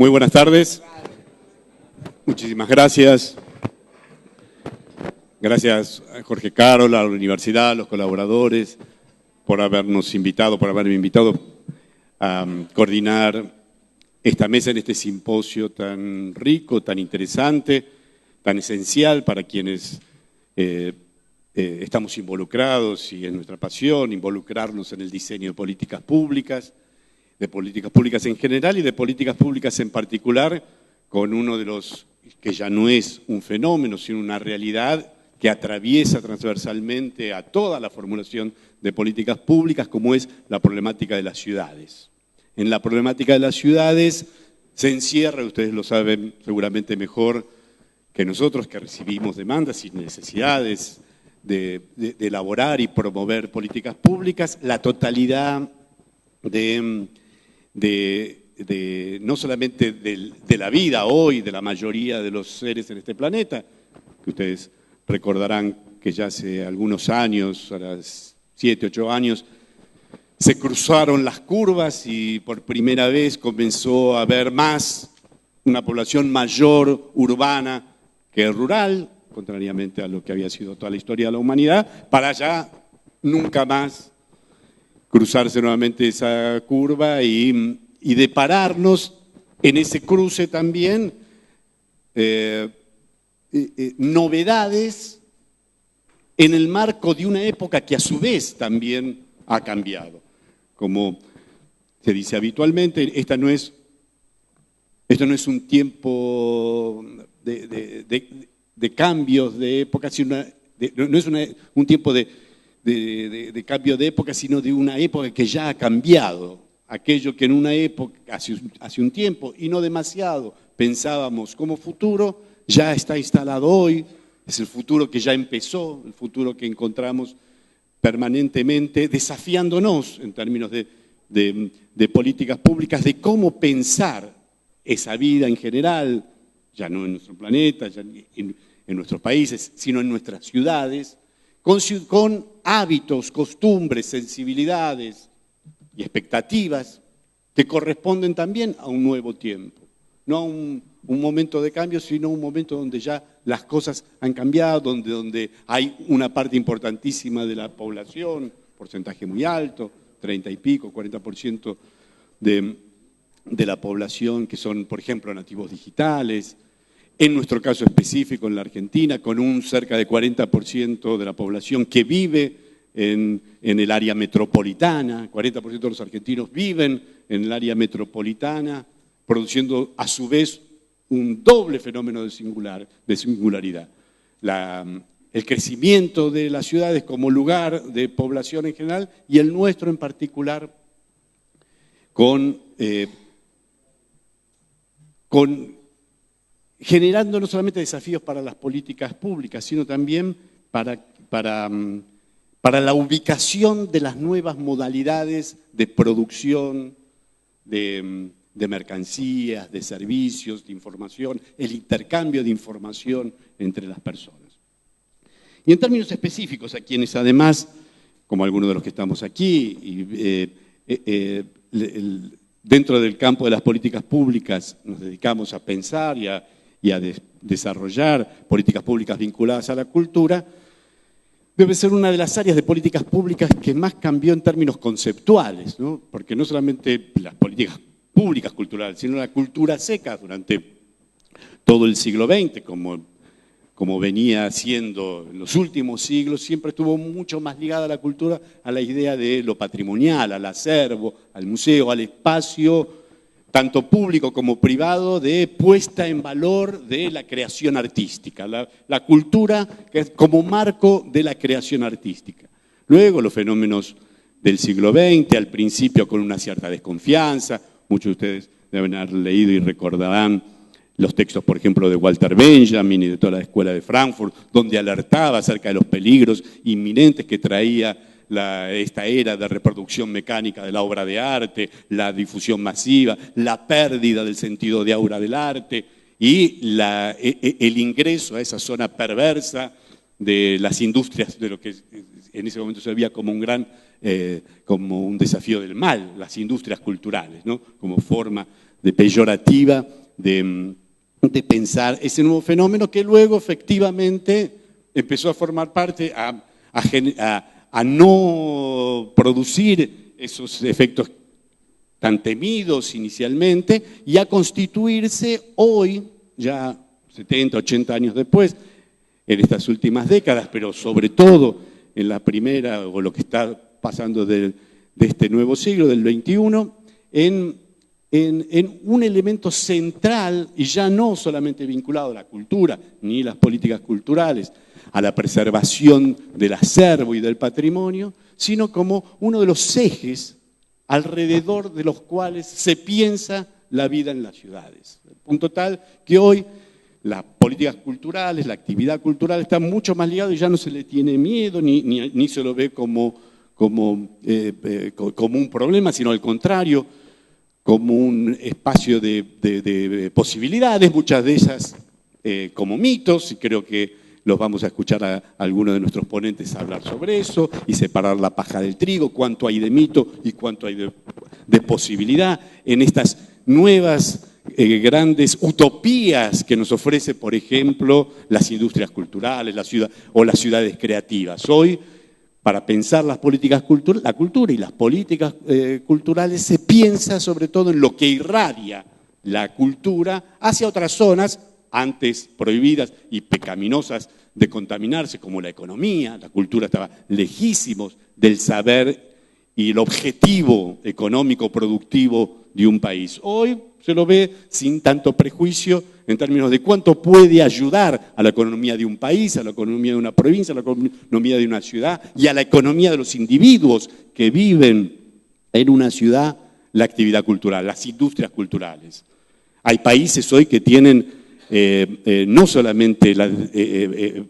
Muy buenas tardes. Muchísimas gracias. Gracias a Jorge Carol, a la universidad, a los colaboradores, por haberme invitado a coordinar esta mesa en este simposio tan rico, tan interesante, tan esencial para quienes estamos involucrados, y es nuestra pasión involucrarnos en el diseño de políticas públicas en general y de políticas públicas en particular, con uno de los que ya no es un fenómeno, sino una realidad que atraviesa transversalmente a toda la formulación de políticas públicas, como es la problemática de las ciudades. En la problemática de las ciudades se encierra, ustedes lo saben seguramente mejor que nosotros, que recibimos demandas y necesidades de elaborar y promover políticas públicas, la totalidad no solamente de la vida hoy, de la mayoría de los seres en este planeta, que ustedes recordarán que ya hace algunos años, ahora 7, 8 años, se cruzaron las curvas y por primera vez comenzó a haber una población mayor urbana que rural, contrariamente a lo que había sido toda la historia de la humanidad, para ya nunca más cruzarse nuevamente esa curva y depararnos en ese cruce también novedades en el marco de una época que a su vez también ha cambiado. Como se dice habitualmente, esto no es un tiempo de cambios de época, no es un tiempo de cambio de época, sino de una época que ya ha cambiado. Aquello que en una época, hace un tiempo, y no demasiado, pensábamos como futuro, ya está instalado hoy, es el futuro que ya empezó, el futuro que encontramos permanentemente desafiándonos en términos de políticas públicas, de cómo pensar esa vida en general, ya no en nuestro planeta, ya en nuestros países, sino en nuestras ciudades, con hábitos, costumbres, sensibilidades y expectativas que corresponden también a un nuevo tiempo. No a un momento de cambio, sino un momento donde ya las cosas han cambiado, donde hay una parte importantísima de la población, porcentaje muy alto, 30 y pico, 40% de la población que son, por ejemplo, nativos digitales. En nuestro caso específico, en la Argentina, con un cerca de 40% de la población que vive en el área metropolitana, 40% de los argentinos viven en el área metropolitana, produciendo a su vez un doble fenómeno de singularidad. El crecimiento de las ciudades como lugar de población en general y el nuestro en particular generando no solamente desafíos para las políticas públicas, sino también para la ubicación de las nuevas modalidades de producción, de mercancías, de servicios, de información, el intercambio de información entre las personas. Y en términos específicos, a quienes además, como algunos de los que estamos aquí, dentro del campo de las políticas públicas nos dedicamos a pensar y a desarrollar políticas públicas vinculadas a la cultura, debe ser una de las áreas de políticas públicas que más cambió en términos conceptuales, ¿no? Porque no solamente las políticas públicas culturales, sino la cultura seca durante todo el siglo XX, como venía siendo en los últimos siglos, siempre estuvo mucho más ligada a la cultura, a la idea de lo patrimonial, al acervo, al museo, al espacio, tanto público como privado, de puesta en valor de la creación artística, la cultura como marco de la creación artística. Luego los fenómenos del siglo XX, al principio con una cierta desconfianza, muchos de ustedes deben haber leído y recordarán los textos, por ejemplo, de Walter Benjamin y de toda la escuela de Frankfurt, donde alertaba acerca de los peligros inminentes que traía esta era de reproducción mecánica de la obra de arte, la difusión masiva, la pérdida del sentido de aura del arte y el ingreso a esa zona perversa de las industrias, de lo que en ese momento se veía como como un desafío del mal, las industrias culturales, ¿no? Como forma de peyorativa de pensar ese nuevo fenómeno que luego efectivamente empezó a formar parte, a no producir esos efectos tan temidos inicialmente y a constituirse hoy, ya 70, 80 años después, en estas últimas décadas, pero sobre todo en la primera, o lo que está pasando de este nuevo siglo, del XXI, en un elemento central, y ya no solamente vinculado a la cultura, ni las políticas culturales, a la preservación del acervo y del patrimonio, sino como uno de los ejes alrededor de los cuales se piensa la vida en las ciudades. Al punto tal que hoy las políticas culturales, la actividad cultural está mucho más ligada y ya no se le tiene miedo ni se lo ve como un problema, sino al contrario, como un espacio de posibilidades, muchas de esas como mitos, y creo que los vamos a escuchar a algunos de nuestros ponentes hablar sobre eso y separar la paja del trigo, cuánto hay de mito y cuánto hay de posibilidad en estas nuevas grandes utopías que nos ofrece, por ejemplo, las industrias culturales, las ciudades creativas. Hoy, para pensar las políticas la cultura y las políticas culturales, se piensa sobre todo en lo que irradia la cultura hacia otras zonas antes prohibidas y pecaminosas de contaminarse, como la economía. La cultura estaba lejísimos del saber y el objetivo económico productivo de un país. Hoy se lo ve sin tanto prejuicio en términos de cuánto puede ayudar a la economía de un país, a la economía de una provincia, a la economía de una ciudad y a la economía de los individuos que viven en una ciudad la actividad cultural, las industrias culturales. Hay países hoy que tienen no solamente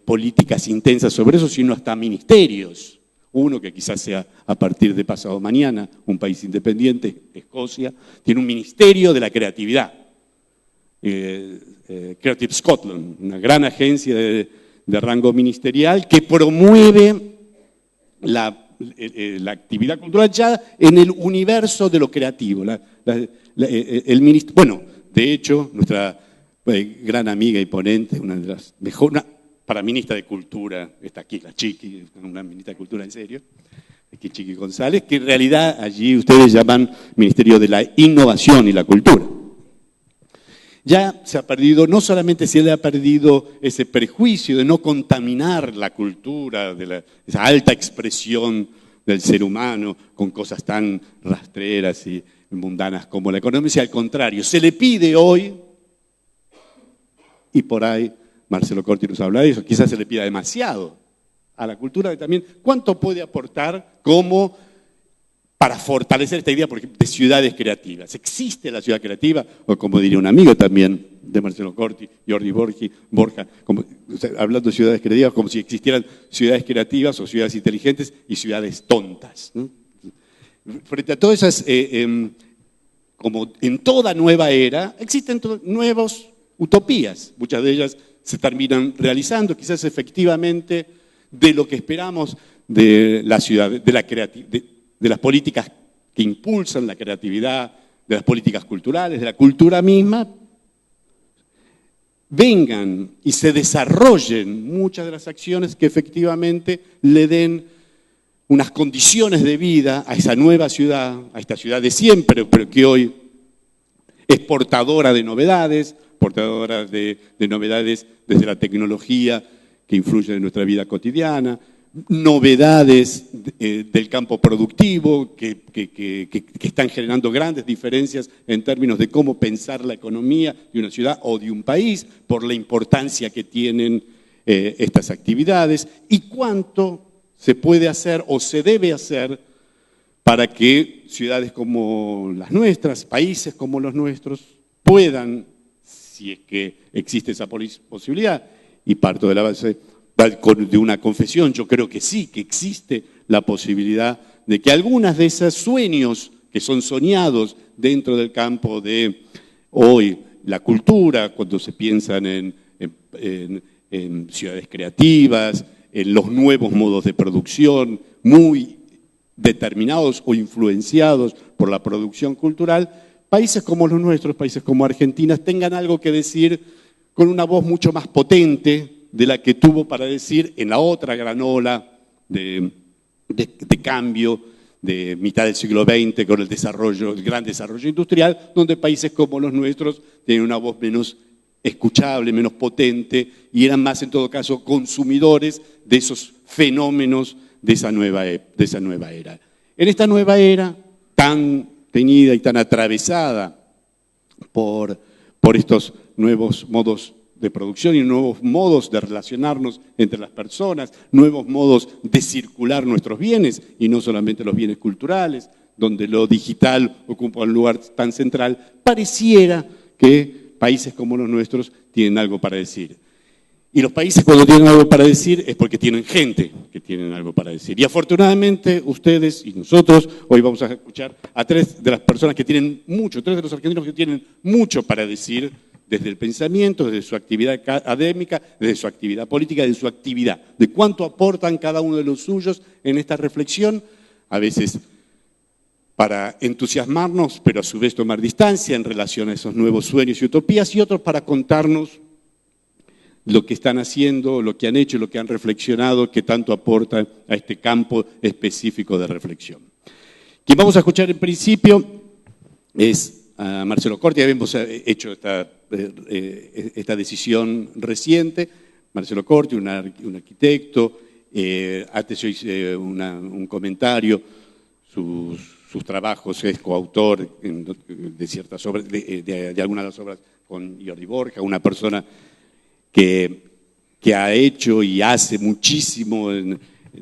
políticas intensas sobre eso, sino hasta ministerios. Uno que quizás sea a partir de pasado mañana, un país independiente, Escocia, tiene un ministerio de la creatividad. Creative Scotland, una gran agencia de rango ministerial que promueve la actividad cultural ya en el universo de lo creativo. Bueno, de hecho, nuestra gran amiga y ponente, una de las mejores, para ministra de Cultura, está aquí la Chiqui, una ministra de Cultura en serio, aquí Chiqui González, que en realidad allí ustedes llaman Ministerio de la Innovación y la Cultura. Ya se ha perdido, no solamente se le ha perdido ese prejuicio de no contaminar la cultura, esa alta expresión del ser humano con cosas tan rastreras y mundanas como la economía, sino al contrario, se le pide hoy, y por ahí Marcelo Corti nos habla de eso, quizás se le pida demasiado a la cultura también, ¿cuánto puede aportar como para fortalecer esta idea, por ejemplo, de ciudades creativas? ¿Existe la ciudad creativa? O como diría un amigo también de Marcelo Corti, Jordi Borja, hablando de ciudades creativas, como si existieran ciudades creativas o ciudades inteligentes y ciudades tontas, ¿no? Frente a todas esas, como en toda nueva era, existen nuevas utopías, muchas de ellas se terminan realizando, quizás efectivamente de lo que esperamos de la ciudad, de las políticas que impulsan la creatividad, de las políticas culturales, de la cultura misma, vengan y se desarrollen muchas de las acciones que efectivamente le den unas condiciones de vida a esa nueva ciudad, a esta ciudad de siempre, pero que hoy es portadora de novedades, portadora de novedades desde la tecnología que influye en nuestra vida cotidiana, novedades del campo productivo que están generando grandes diferencias en términos de cómo pensar la economía de una ciudad o de un país por la importancia que tienen estas actividades y cuánto se puede hacer o se debe hacer para que ciudades como las nuestras, países como los nuestros, puedan, si es que existe esa posibilidad, y parto de la base de una confesión, yo creo que sí, que existe la posibilidad de que algunas de esos sueños que son soñados dentro del campo de hoy, la cultura, cuando se piensan en ciudades creativas, en los nuevos modos de producción, muy determinados o influenciados por la producción cultural, países como los nuestros, países como Argentina, tengan algo que decir con una voz mucho más potente de la que tuvo para decir en la otra gran ola de cambio de mitad del siglo XX con el gran desarrollo industrial, donde países como los nuestros tienen una voz menos escuchable, menos potente, y eran más, en todo caso, consumidores de esos fenómenos de esa nueva era. En esta nueva era, tan teñida y tan atravesada por estos nuevos modos de producción y nuevos modos de relacionarnos entre las personas, nuevos modos de circular nuestros bienes, y no solamente los bienes culturales, donde lo digital ocupa un lugar tan central, pareciera que países como los nuestros tienen algo para decir. Y los países, cuando tienen algo para decir, es porque tienen gente que tienen algo para decir. Y afortunadamente ustedes y nosotros hoy vamos a escuchar a tres de las personas que tienen mucho, tres de los argentinos que tienen mucho para decir desde el pensamiento, desde su actividad académica, desde su actividad política, desde su actividad, de cuánto aportan cada uno de los suyos en esta reflexión, a veces para entusiasmarnos, pero a su vez tomar distancia en relación a esos nuevos sueños y utopías, y otros para contarnos lo que están haciendo, lo que han hecho, lo que han reflexionado, que tanto aporta a este campo específico de reflexión. Quien vamos a escuchar en principio es a Marcelo Corti. Habíamos hecho esta decisión reciente. Marcelo Corti, un arquitecto, antes yo hice un comentario, sus trabajos, es coautor de ciertas obras, de algunas de las obras con Jordi Borja, una persona que ha hecho y hace muchísimo en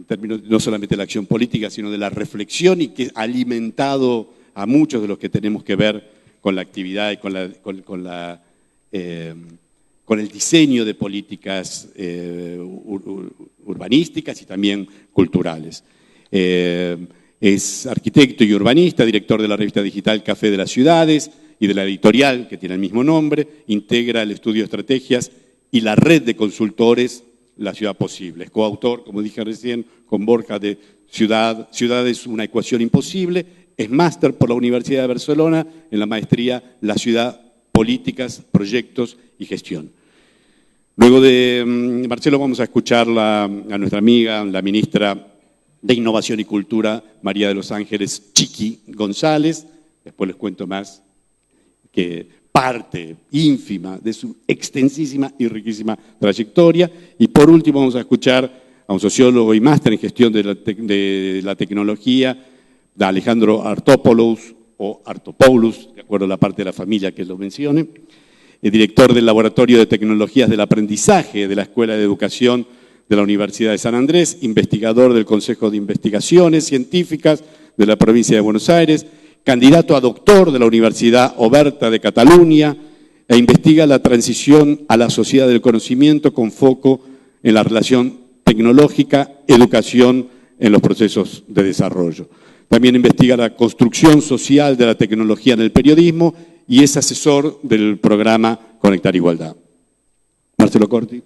términos no solamente de la acción política, sino de la reflexión, y que ha alimentado a muchos de los que tenemos que ver con la actividad y con el diseño de políticas urbanísticas y también culturales. Es arquitecto y urbanista, director de la revista digital Café de las Ciudades y de la editorial que tiene el mismo nombre, integra el estudio de estrategias y la red de consultores La Ciudad Posible. Es coautor, como dije recién, con Borja de Ciudad es una ecuación imposible. Es máster por la Universidad de Barcelona en la maestría La Ciudad, Políticas, Proyectos y Gestión. Luego de Marcelo vamos a escuchar a nuestra amiga, la ministra de Innovación y Cultura, María de los Ángeles Chiqui González. Después les cuento más, que parte ínfima de su extensísima y riquísima trayectoria. Y por último vamos a escuchar a un sociólogo y máster en gestión de la tecnología, de Alejandro Artopoulos, o Artopoulos, de acuerdo a la parte de la familia que lo mencione, el director del Laboratorio de Tecnologías del Aprendizaje de la Escuela de Educación de la Universidad de San Andrés, investigador del Consejo de Investigaciones Científicas de la provincia de Buenos Aires, candidato a doctor de la Universidad Oberta de Cataluña, e investiga la transición a la sociedad del conocimiento con foco en la relación tecnológica, educación en los procesos de desarrollo. También investiga la construcción social de la tecnología en el periodismo y es asesor del programa Conectar Igualdad. Marcelo Corti.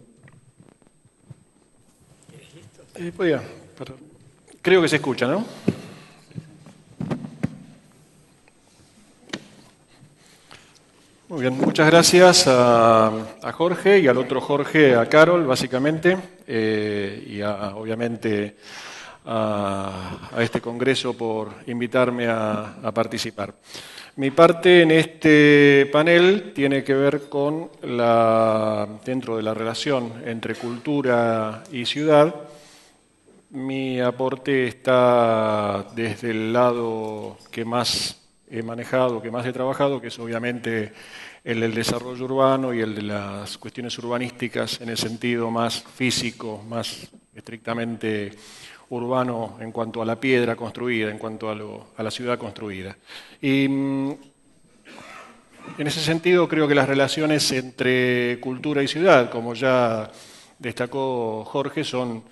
Creo que se escucha, ¿no? Muy bien, muchas gracias a Jorge y al otro Jorge, a Carol, básicamente, y obviamente a este congreso por invitarme a participar. Mi parte en este panel tiene que ver con dentro de la relación entre cultura y ciudad. Mi aporte está desde el lado que más he manejado, que más he trabajado, que es obviamente el del desarrollo urbano y el de las cuestiones urbanísticas en el sentido más físico, más estrictamente urbano en cuanto a la piedra construida, en cuanto a la ciudad construida. Y en ese sentido creo que las relaciones entre cultura y ciudad, como ya destacó Jorge, son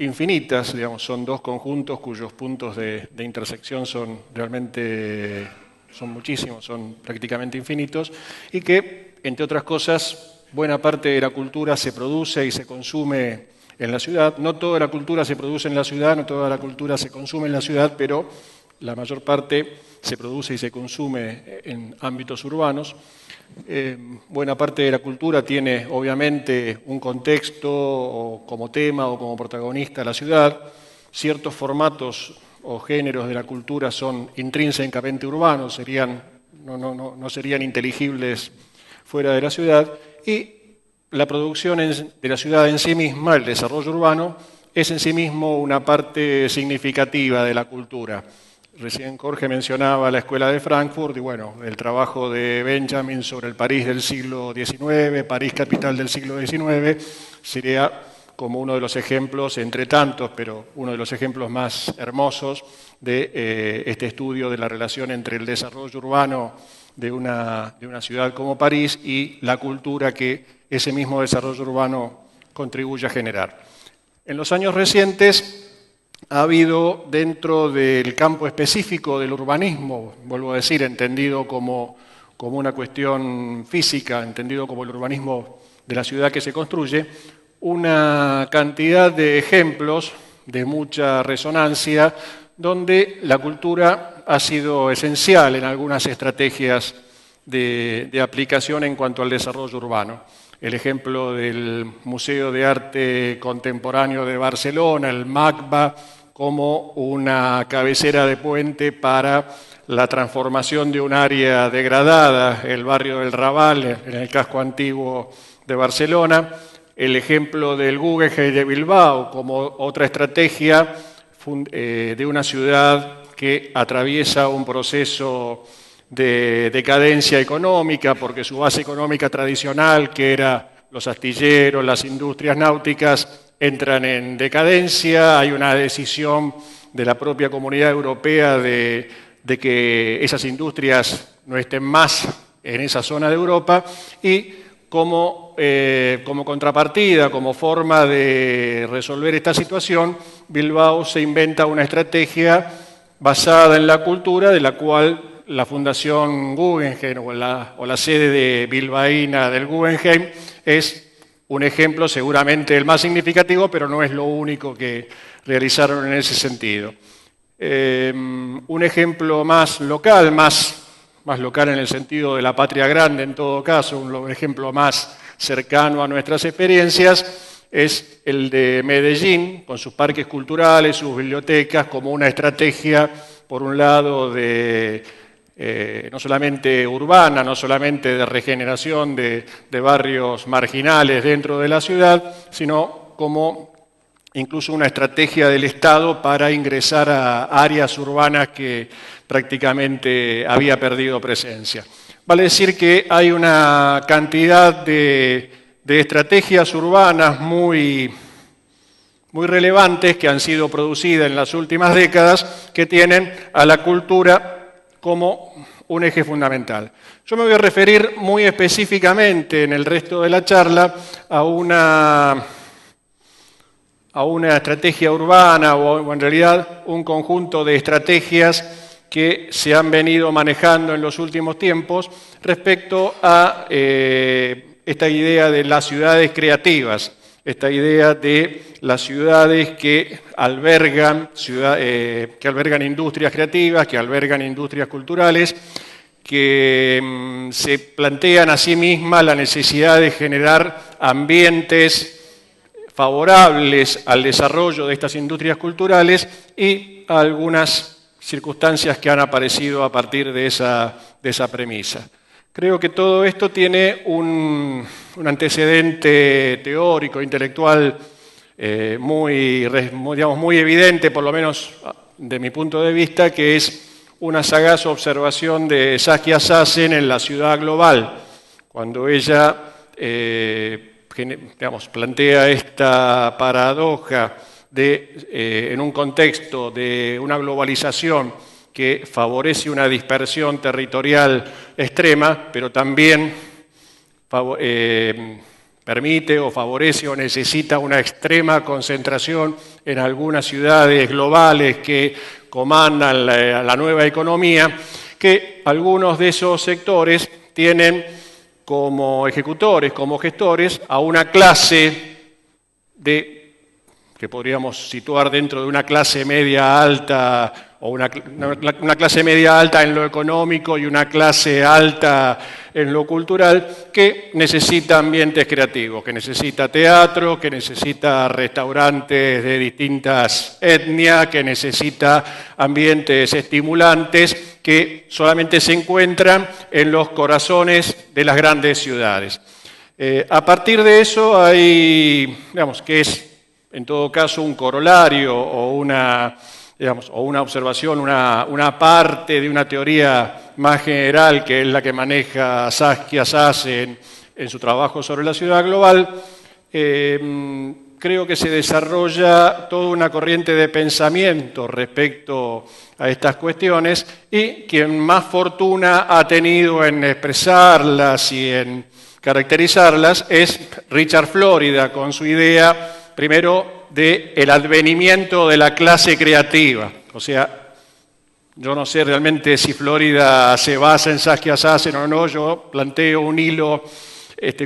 infinitas, digamos, son dos conjuntos cuyos puntos de intersección son muchísimos, son prácticamente infinitos, y que, entre otras cosas, buena parte de la cultura se produce y se consume en la ciudad. No toda la cultura se produce en la ciudad, no toda la cultura se consume en la ciudad, pero la mayor parte se produce y se consume en ámbitos urbanos. Buena parte de la cultura tiene obviamente un contexto o como tema o como protagonista la ciudad. Ciertos formatos o géneros de la cultura son intrínsecamente urbanos, no serían inteligibles fuera de la ciudad, y la producción de la ciudad en sí misma, el desarrollo urbano, es en sí mismo una parte significativa de la cultura. Recién Jorge mencionaba la Escuela de Frankfurt y bueno, el trabajo de Benjamin sobre el París del siglo XIX, París capital del siglo XIX, sería como uno de los ejemplos, entre tantos, pero uno de los ejemplos más hermosos de este estudio de la relación entre el desarrollo urbano de una ciudad como París y la cultura que ese mismo desarrollo urbano contribuye a generar. En los años recientes ha habido dentro del campo específico del urbanismo, vuelvo a decir, entendido como una cuestión física, entendido como el urbanismo de la ciudad que se construye, una cantidad de ejemplos de mucha resonancia donde la cultura ha sido esencial en algunas estrategias de aplicación en cuanto al desarrollo urbano. El ejemplo del Museo de Arte Contemporáneo de Barcelona, el MACBA, como una cabecera de puente para la transformación de un área degradada, el barrio del Raval, en el casco antiguo de Barcelona. El ejemplo del Guggenheim de Bilbao como otra estrategia de una ciudad que atraviesa un proceso de decadencia económica, porque su base económica tradicional, que era los astilleros, las industrias náuticas, entran en decadencia. Hay una decisión de la propia Comunidad Europea de que esas industrias no estén más en esa zona de Europa y como contrapartida, como forma de resolver esta situación, Bilbao se inventa una estrategia basada en la cultura, de la cual la Fundación Guggenheim o la sede de bilbaína del Guggenheim es un ejemplo seguramente el más significativo, pero no es lo único que realizaron en ese sentido. Un ejemplo más local en el sentido de la patria grande en todo caso, un ejemplo más cercano a nuestras experiencias, es el de Medellín, con sus parques culturales, sus bibliotecas, como una estrategia, por un lado, no solamente urbana, no solamente de regeneración de barrios marginales dentro de la ciudad, sino como incluso una estrategia del Estado para ingresar a áreas urbanas que prácticamente había perdido presencia. Vale decir que hay una cantidad de estrategias urbanas muy relevantes que han sido producidas en las últimas décadas que tienen a la cultura como un eje fundamental. Yo me voy a referir muy específicamente en el resto de la charla a una estrategia urbana o en realidad un conjunto de estrategias que se han venido manejando en los últimos tiempos respecto a esta idea de las ciudades creativas, esta idea de las ciudades que albergan industrias creativas, que albergan industrias culturales, que se plantean a sí mismas la necesidad de generar ambientes favorables al desarrollo de estas industrias culturales y a algunas circunstancias que han aparecido a partir de esa premisa. Creo que todo esto tiene un antecedente teórico, intelectual muy evidente, por lo menos de mi punto de vista, que es una sagaz observación de Saskia Sassen en La ciudad global, cuando ella plantea esta paradoja en un contexto de una globalización que favorece una dispersión territorial extrema, pero también permite o favorece o necesita una extrema concentración en algunas ciudades globales que comandan la nueva economía, que algunos de esos sectores tienen como ejecutores, como gestores, a una clase de que podríamos situar dentro de una clase media alta, o una clase media alta en lo económico y una clase alta en lo cultural, que necesita ambientes creativos, que necesita teatro, que necesita restaurantes de distintas etnias, que necesita ambientes estimulantes que solamente se encuentran en los corazones de las grandes ciudades. A partir de eso hay, digamos, que es en todo caso un corolario o una observación, una parte de una teoría más general, que es la que maneja Saskia Sassen en su trabajo sobre la ciudad global. Creo que se desarrolla toda una corriente de pensamiento respecto a estas cuestiones, y quien más fortuna ha tenido en expresarlas y en caracterizarlas es Richard Florida, con su idea primero del advenimiento de la clase creativa. O sea, yo no sé realmente si Florida se basa en Saskia Sassen o no, yo planteo un hilo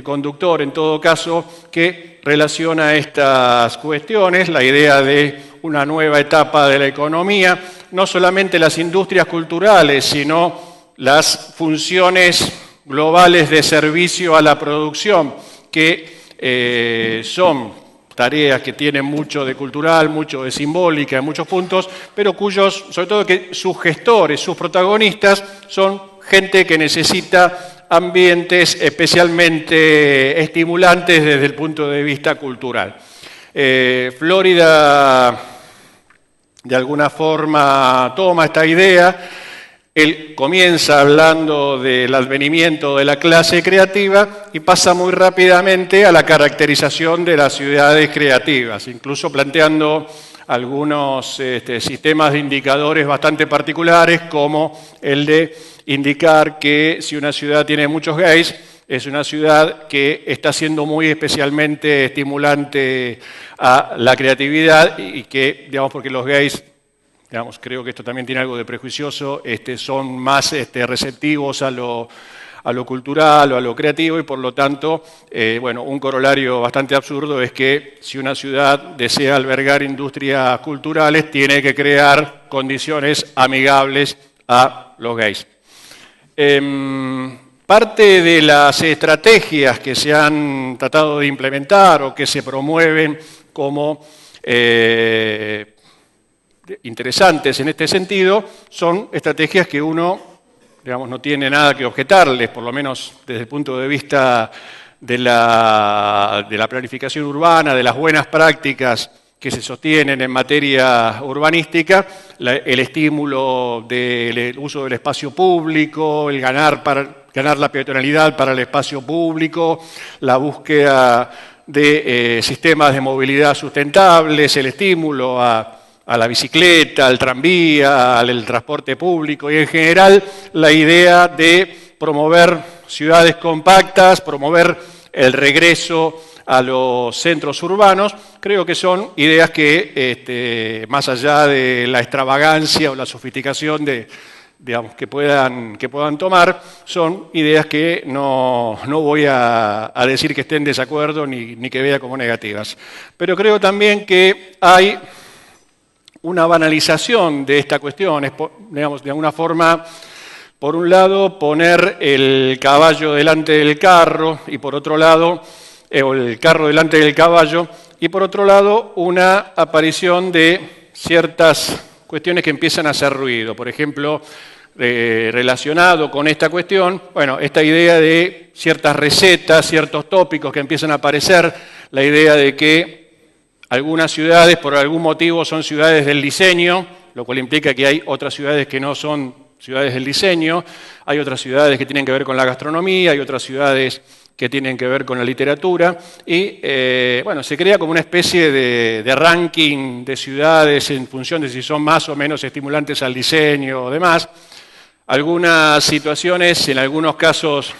conductor, en todo caso, que relaciona estas cuestiones, la idea de una nueva etapa de la economía, no solamente las industrias culturales, sino las funciones globales de servicio a la producción, que son tareas que tienen mucho de cultural, mucho de simbólica en muchos puntos, pero cuyos, sobre todo que sus gestores, sus protagonistas, son gente que necesita ambientes especialmente estimulantes desde el punto de vista cultural. Florida, de alguna forma, toma esta idea. Él comienza hablando del advenimiento de la clase creativa y pasa muy rápidamente a la caracterización de las ciudades creativas, incluso planteando algunos sistemas de indicadores bastante particulares, como el de indicar que si una ciudad tiene muchos gays, es una ciudad que está siendo muy especialmente estimulante a la creatividad, y que, digamos, porque los gays, digamos, creo que esto también tiene algo de prejuicioso, son más receptivos a lo cultural o a lo creativo, y por lo tanto, un corolario bastante absurdo es que si una ciudad desea albergar industrias culturales, tiene que crear condiciones amigables a los gays. Parte de las estrategias que se han tratado de implementar o que se promueven como interesantes en este sentido son estrategias que uno, digamos, no tiene nada que objetarles, por lo menos desde el punto de vista de la planificación urbana, de las buenas prácticas que se sostienen en materia urbanística, el estímulo del uso del espacio público, el ganar la peatonalidad para el espacio público, la búsqueda de sistemas de movilidad sustentables, el estímulo a la bicicleta, al tranvía, al transporte público, y en general la idea de promover ciudades compactas, promover el regreso a los centros urbanos. Creo que son ideas que, más allá de la extravagancia o la sofisticación digamos, que puedan tomar, son ideas que no voy a decir que esté en desacuerdo ni que vea como negativas. Pero creo también que hay una banalización de esta cuestión, digamos, de alguna forma, por un lado, poner el caballo delante del carro, y por otro lado, o el carro delante del caballo, y por otro lado, una aparición de ciertas cuestiones que empiezan a hacer ruido. Por ejemplo, relacionado con esta cuestión, esta idea de ciertas recetas, ciertos tópicos que empiezan a aparecer, la idea de que algunas ciudades, por algún motivo, son ciudades del diseño, lo cual implica que hay otras ciudades que no son ciudades del diseño, hay otras ciudades que tienen que ver con la gastronomía, hay otras ciudades que tienen que ver con la literatura, y se crea como una especie de ranking de ciudades en función de si son más o menos estimulantes al diseño o demás. Algunas situaciones, en algunos casos,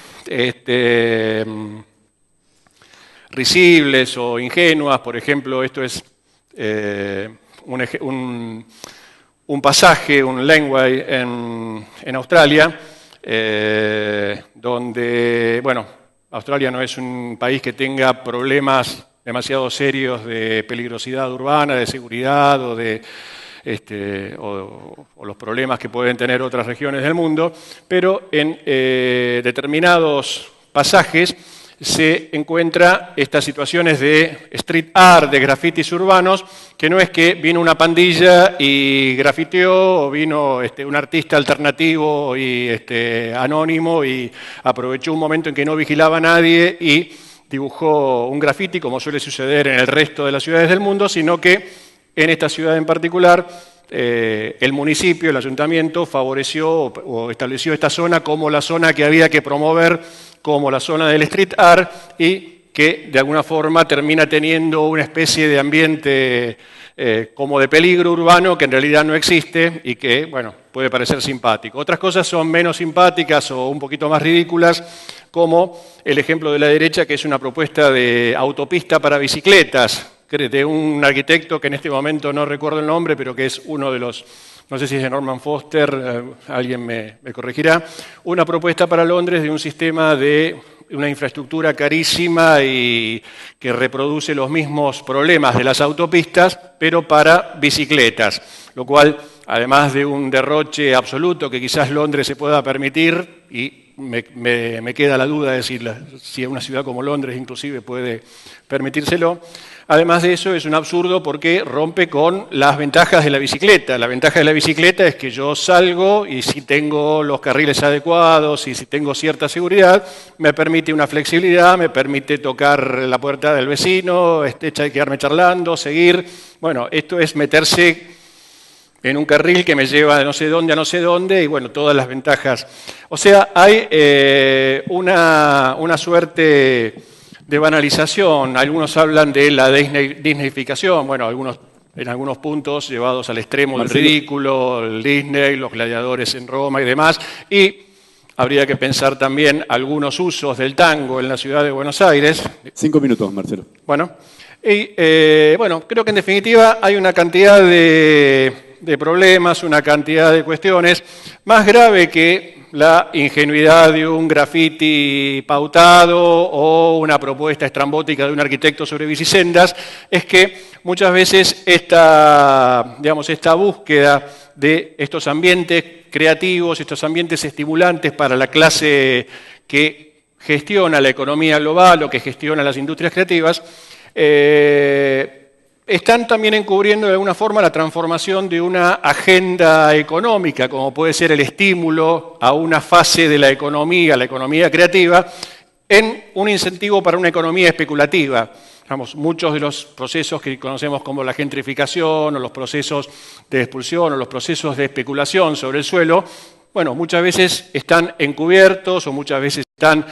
risibles o ingenuas. Por ejemplo, esto es un pasaje, un laneway en Australia, donde, Australia no es un país que tenga problemas demasiado serios de peligrosidad urbana, de seguridad o los problemas que pueden tener otras regiones del mundo, pero en determinados pasajes se encuentra estas situaciones de street art, de grafitis urbanos, que no es que vino una pandilla y grafiteó, o vino un artista alternativo y anónimo y aprovechó un momento en que no vigilaba a nadie y dibujó un grafiti, como suele suceder en el resto de las ciudades del mundo, sino que en esta ciudad en particular el municipio, el ayuntamiento, favoreció o estableció esta zona como la zona que había que promover como la zona del street art y que de alguna forma termina teniendo una especie de ambiente como de peligro urbano que en realidad no existe y que, bueno, puede parecer simpático. Otras cosas son menos simpáticas o un poquito más ridículas, como el ejemplo de la derecha, que es una propuesta de autopista para bicicletas, de un arquitecto que en este momento no recuerdo el nombre, pero que es uno de los, no sé si es de Norman Foster, alguien me corregirá, una propuesta para Londres de un sistema de una infraestructura carísima y que reproduce los mismos problemas de las autopistas, pero para bicicletas, lo cual, además de un derroche absoluto que quizás Londres se pueda permitir, y me queda la duda de si una ciudad como Londres inclusive puede permitírselo. Además de eso, es un absurdo porque rompe con las ventajas de la bicicleta. La ventaja de la bicicleta es que yo salgo y si tengo los carriles adecuados y si tengo cierta seguridad, me permite una flexibilidad, me permite tocar la puerta del vecino, quedarme charlando, seguir. Bueno, esto es meterse en un carril que me lleva de no sé dónde a no sé dónde y bueno, todas las ventajas. O sea, hay una suerte de banalización. Algunos hablan de la disneyificación, bueno, en algunos puntos llevados al extremo del ridículo, el Disney, los gladiadores en Roma y demás, y habría que pensar también algunos usos del tango en la ciudad de Buenos Aires. 5 minutos, Marcelo. Bueno, y bueno, creo que en definitiva hay una cantidad de problemas, una cantidad de cuestiones, más grave que la ingenuidad de un grafiti pautado o una propuesta estrambótica de un arquitecto sobre bicisendas, es que muchas veces esta búsqueda de estos ambientes creativos, estos ambientes estimulantes para la clase que gestiona la economía global o que gestiona las industrias creativas, están también encubriendo de alguna forma la transformación de una agenda económica, como puede ser el estímulo a una fase de la economía creativa, en un incentivo para una economía especulativa. Muchos de los procesos que conocemos como la gentrificación o los procesos de expulsión o los procesos de especulación sobre el suelo, bueno, muchas veces están encubiertos o muchas veces están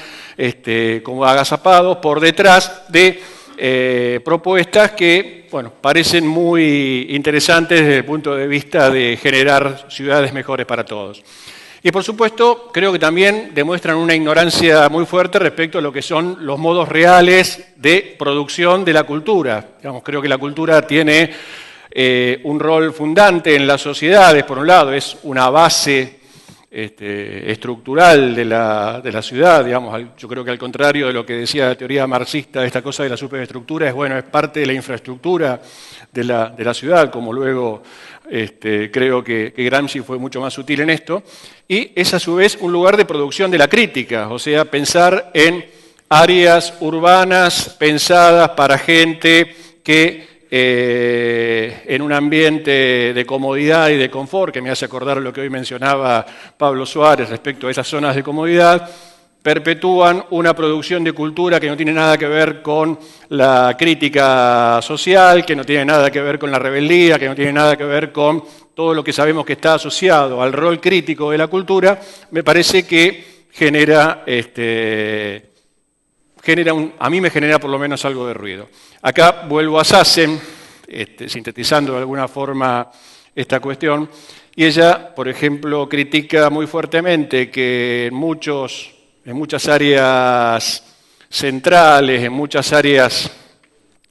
como agazapados por detrás de propuestas que, bueno, parecen muy interesantes desde el punto de vista de generar ciudades mejores para todos. Y por supuesto, creo que también demuestran una ignorancia muy fuerte respecto a lo que son los modos reales de producción de la cultura. Creo que la cultura tiene un rol fundante en las sociedades. Por un lado, es una base estructural de la ciudad, yo creo que al contrario de lo que decía la teoría marxista, esta cosa de la superestructura es parte de la infraestructura de la ciudad, como luego creo que Gramsci fue mucho más sutil en esto, y es a su vez un lugar de producción de la crítica, o sea, pensar en áreas urbanas pensadas para gente que en un ambiente de comodidad y de confort, que me hace acordar lo que hoy mencionaba Pablo Suárez respecto a esas zonas de comodidad, perpetúan una producción de cultura que no tiene nada que ver con la crítica social, que no tiene nada que ver con la rebeldía, que no tiene nada que ver con todo lo que sabemos que está asociado al rol crítico de la cultura. Me parece que a mí me genera por lo menos algo de ruido. Acá vuelvo a Sassen, sintetizando de alguna forma esta cuestión, y ella, por ejemplo, critica muy fuertemente que en muchas áreas centrales, en muchas áreas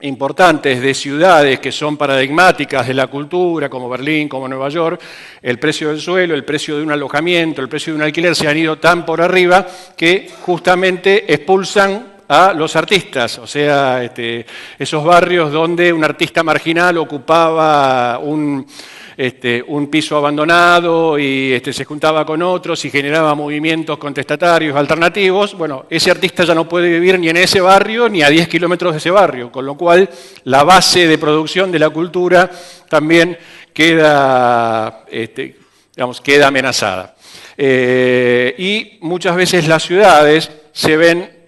importantes de ciudades que son paradigmáticas de la cultura, como Berlín, como Nueva York, el precio del suelo, el precio de un alojamiento, el precio de un alquiler se han ido tan por arriba que justamente expulsan a los artistas, o sea, esos barrios donde un artista marginal ocupaba un piso abandonado y se juntaba con otros y generaba movimientos contestatarios alternativos. Bueno, ese artista ya no puede vivir ni en ese barrio ni a 10 kilómetros de ese barrio, con lo cual la base de producción de la cultura también queda, queda amenazada. Y muchas veces las ciudades se ven,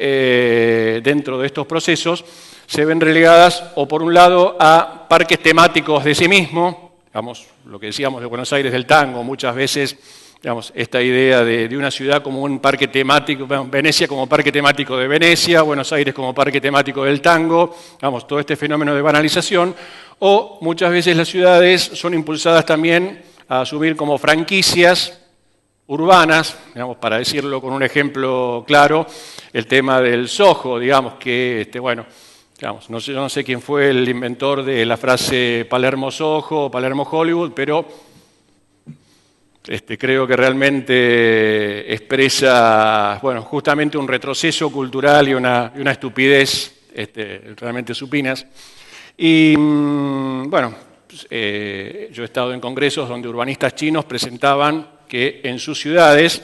dentro de estos procesos, se ven relegadas o por un lado a parques temáticos de sí mismos, digamos, lo que decíamos de Buenos Aires del tango, muchas veces, digamos, esta idea de una ciudad como un parque temático, bueno, Venecia como parque temático de Venecia, Buenos Aires como parque temático del tango, digamos, todo este fenómeno de banalización, o muchas veces las ciudades son impulsadas también a asumir como franquicias urbanas, digamos, para decirlo con un ejemplo claro, el tema del Soho, digamos, que, bueno, digamos, no sé quién fue el inventor de la frase Palermo Soho o Palermo Hollywood, pero creo que realmente expresa, bueno, justamente un retroceso cultural y una estupidez realmente supinas. Y, bueno, yo he estado en congresos donde urbanistas chinos presentaban que en sus ciudades,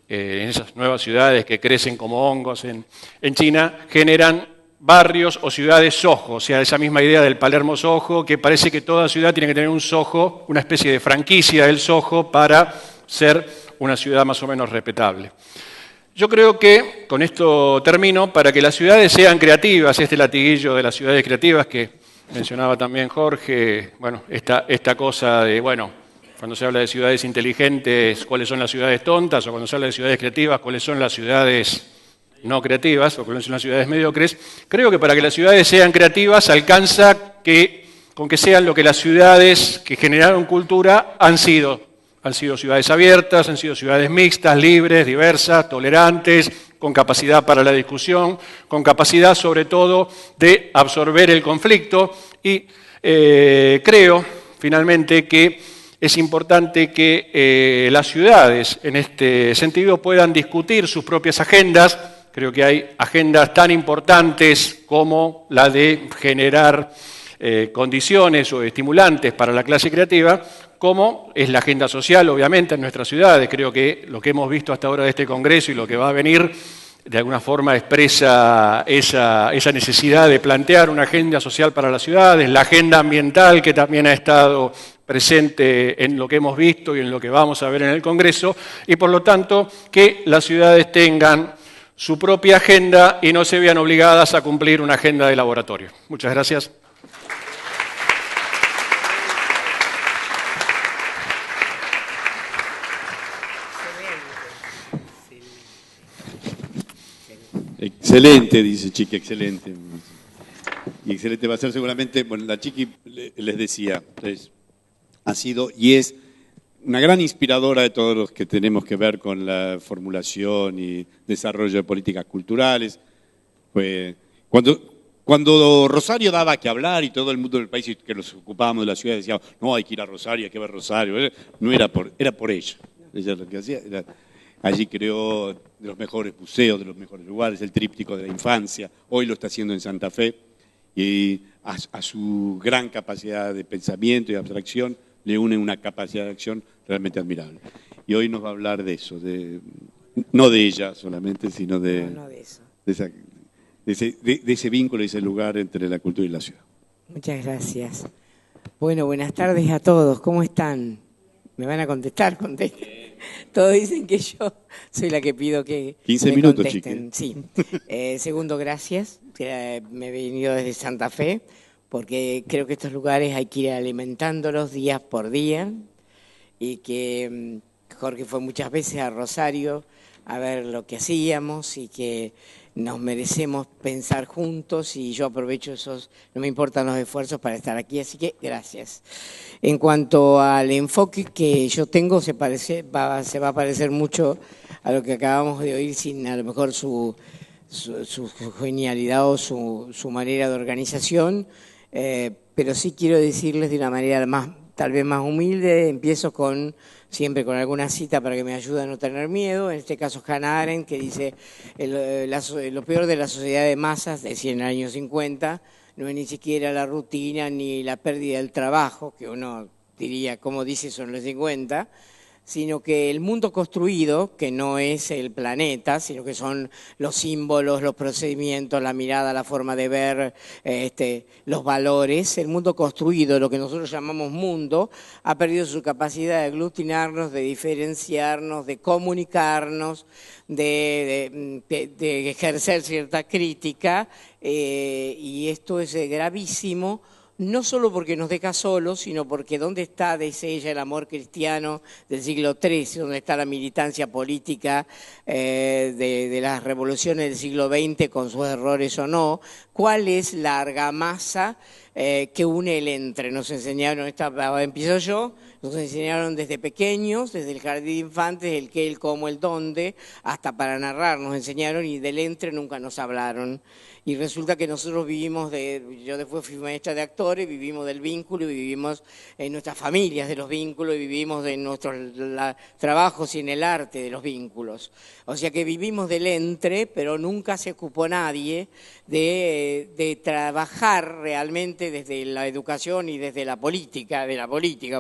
en esas nuevas ciudades que crecen como hongos en China, generan barrios o ciudades Soho, o sea, esa misma idea del Palermo Soho, que parece que toda ciudad tiene que tener un Soho, una especie de franquicia del Soho para ser una ciudad más o menos respetable. Yo creo que, con esto termino, para que las ciudades sean creativas, este latiguillo de las ciudades creativas que mencionaba también Jorge, bueno, esta cosa de, bueno, cuando se habla de ciudades inteligentes, ¿cuáles son las ciudades tontas? O cuando se habla de ciudades creativas, ¿cuáles son las ciudades no creativas, o cuáles son las ciudades mediocres? Creo que para que las ciudades sean creativas alcanza con que sean lo que las ciudades que generaron cultura han sido. Han sido ciudades abiertas, han sido ciudades mixtas, libres, diversas, tolerantes, con capacidad para la discusión, con capacidad sobre todo de absorber el conflicto. Y creo, finalmente, que es importante que las ciudades, en este sentido, puedan discutir sus propias agendas. Creo que hay agendas tan importantes como la de generar condiciones o estimulantes para la clase creativa, como es la agenda social, obviamente, en nuestras ciudades. Creo que lo que hemos visto hasta ahora de este Congreso y lo que va a venir, de alguna forma expresa esa necesidad de plantear una agenda social para las ciudades, la agenda ambiental que también ha estado presente en lo que hemos visto y en lo que vamos a ver en el Congreso, y por lo tanto que las ciudades tengan su propia agenda y no se vean obligadas a cumplir una agenda de laboratorio. Muchas gracias. Excelente, dice Chiqui, excelente. Y excelente va a ser seguramente, bueno, la Chiqui les decía, ha sido y es una gran inspiradora de todos los que tenemos que ver con la formulación y desarrollo de políticas culturales. Pues, cuando Rosario daba que hablar y todo el mundo del país que nos ocupábamos de la ciudad decía, no, hay que ir a Rosario, hay que ver Rosario, no era por ella. Ella lo que hacía era... Allí creó de los mejores museos, de los mejores lugares, el tríptico de la infancia. Hoy lo está haciendo en Santa Fe. Y a su gran capacidad de pensamiento y abstracción le une una capacidad de acción realmente admirable. Y hoy nos va a hablar de eso, no de ella solamente, sino de ese vínculo y ese lugar entre la cultura y la ciudad. Muchas gracias. Bueno, buenas tardes a todos. ¿Cómo están? ¿Me van a contestar? Contesten. Todos dicen que yo soy la que pido que 15 me minutos, contesten. Sí. Segundo, gracias. Me he venido desde Santa Fe porque creo que estos lugares hay que ir alimentándolos día por día y que Jorge fue muchas veces a Rosario a ver lo que hacíamos y que nos merecemos pensar juntos y yo aprovecho esos, no me importan los esfuerzos para estar aquí, así que gracias. En cuanto al enfoque que yo tengo, se va a parecer mucho a lo que acabamos de oír, sin a lo mejor su genialidad o su manera de organización, pero sí quiero decirles de una manera más tal vez más humilde, empiezo siempre con alguna cita para que me ayude a no tener miedo. En este caso Hannah Arendt, que dice, lo peor de la sociedad de masas, decía en el año 50, no es ni siquiera la rutina ni la pérdida del trabajo, que uno diría, como dice, son los 50, sino que el mundo construido, que no es el planeta, sino que son los símbolos, los procedimientos, la mirada, la forma de ver, los valores, el mundo construido, lo que nosotros llamamos mundo, ha perdido su capacidad de aglutinarnos, de diferenciarnos, de comunicarnos, de ejercer cierta crítica, y esto es gravísimo. No solo porque nos deja solos, sino porque ¿dónde está, dice ella, el amor cristiano del siglo XIII? ¿Dónde está la militancia política de las revoluciones del siglo XX, con sus errores o no? ¿Cuál es la argamasa que une el entre? Nos enseñaron, empiezo yo, nos enseñaron desde pequeños, desde el jardín de infantes, el qué, el cómo, el dónde, hasta para narrar nos enseñaron, y del entre nunca nos hablaron. Y resulta que nosotros vivimos yo después fui maestra de actores, vivimos del vínculo y vivimos en nuestras familias de los vínculos y vivimos de nuestros trabajos y en el arte de los vínculos. O sea que vivimos del entre, pero nunca se ocupó nadie de trabajar realmente desde la educación y desde la política,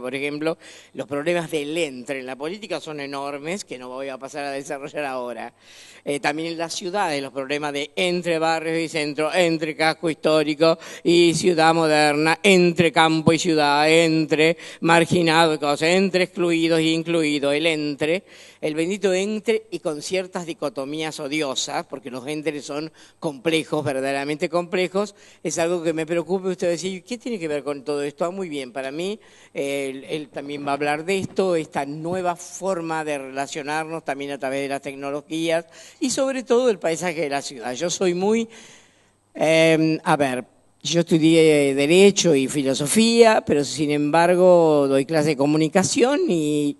por ejemplo, los problemas del entre en la política son enormes, que no voy a pasar a desarrollar ahora. También en las ciudades, los problemas de entre barrios y centro, entre casco histórico y ciudad moderna, entre campo y ciudad, entre marginados y cosas, entre excluidos y incluidos, el bendito entre, y con ciertas dicotomías odiosas, porque los entres son complejos, verdaderamente complejos. Es algo que me preocupa. Usted va a decir, ¿qué tiene que ver con todo esto? Muy bien, para mí, él también va a hablar de esto, esta nueva forma de relacionarnos también a través de las tecnologías y sobre todo el paisaje de la ciudad. Yo soy muy, yo estudié Derecho y Filosofía, pero sin embargo doy clase de comunicación y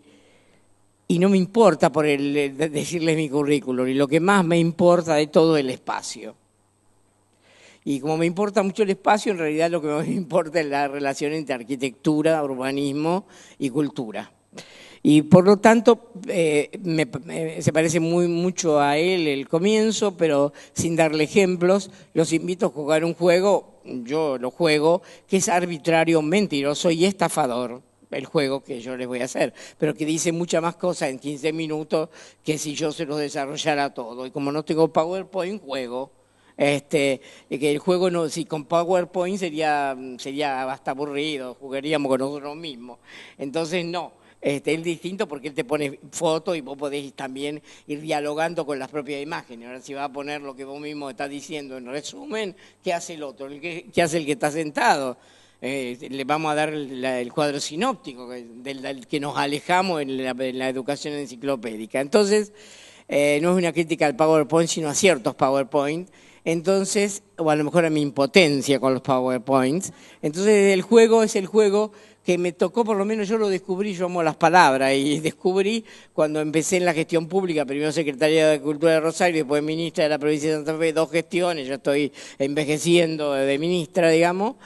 no me importa por decirles mi currículum, y lo que más me importa de todo es el espacio. Y como me importa mucho el espacio, en realidad lo que más me importa es la relación entre arquitectura, urbanismo y cultura. Y por lo tanto, se parece mucho a él el comienzo, pero sin darle ejemplos, los invito a jugar un juego, yo lo juego, que es arbitrario, mentiroso y estafador, el juego que yo les voy a hacer, pero que dice muchas más cosas en 15 minutos que si yo se los desarrollara todo. Y como no tengo PowerPoint, juego. Que el juego no, si con PowerPoint sería bastante aburrido, jugaríamos con nosotros mismos. Entonces no, es distinto porque él te pone fotos y vos podés también ir dialogando con las propias imágenes. Ahora si vas a poner lo que vos mismo estás diciendo en resumen, ¿qué hace el otro? ¿Qué hace el que está sentado? Le vamos a dar el cuadro sinóptico del que nos alejamos en la educación enciclopédica. Entonces, no es una crítica al PowerPoint, sino a ciertos PowerPoint. Entonces, o a lo mejor a mi impotencia con los PowerPoints. Entonces, el juego es el juego que me tocó, por lo menos yo lo descubrí, yo amo las palabras, y descubrí cuando empecé en la gestión pública, primero secretaria de Cultura de Rosario, después ministra de la provincia de Santa Fe, 2 gestiones, yo estoy envejeciendo de ministra, digamos.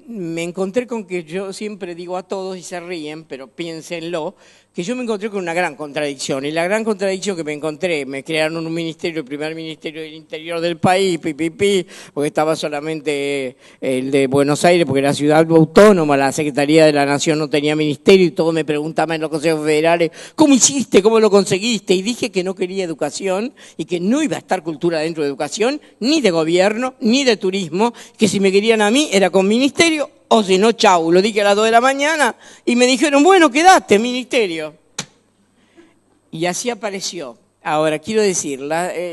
Me encontré con que yo siempre digo a todos y se ríen, pero piénsenlo, que yo me encontré con una gran contradicción. Y la gran contradicción que me encontré, me crearon un ministerio, el primer ministerio del interior del país, porque estaba solamente el de Buenos Aires, porque era ciudad autónoma, la Secretaría de la Nación no tenía ministerio y todos me preguntaban en los consejos federales, ¿cómo hiciste? ¿Cómo lo conseguiste? Y dije que no quería educación y que no iba a estar cultura dentro de educación, ni de gobierno, ni de turismo, que si me querían a mí era con ministerio, o si no, chau. Lo dije a las 2 de la mañana y me dijeron, bueno, quedaste, ministerio. Y así apareció. Ahora, quiero decir,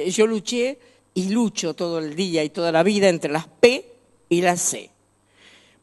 yo luché y lucho todo el día y toda la vida entre las P y las C.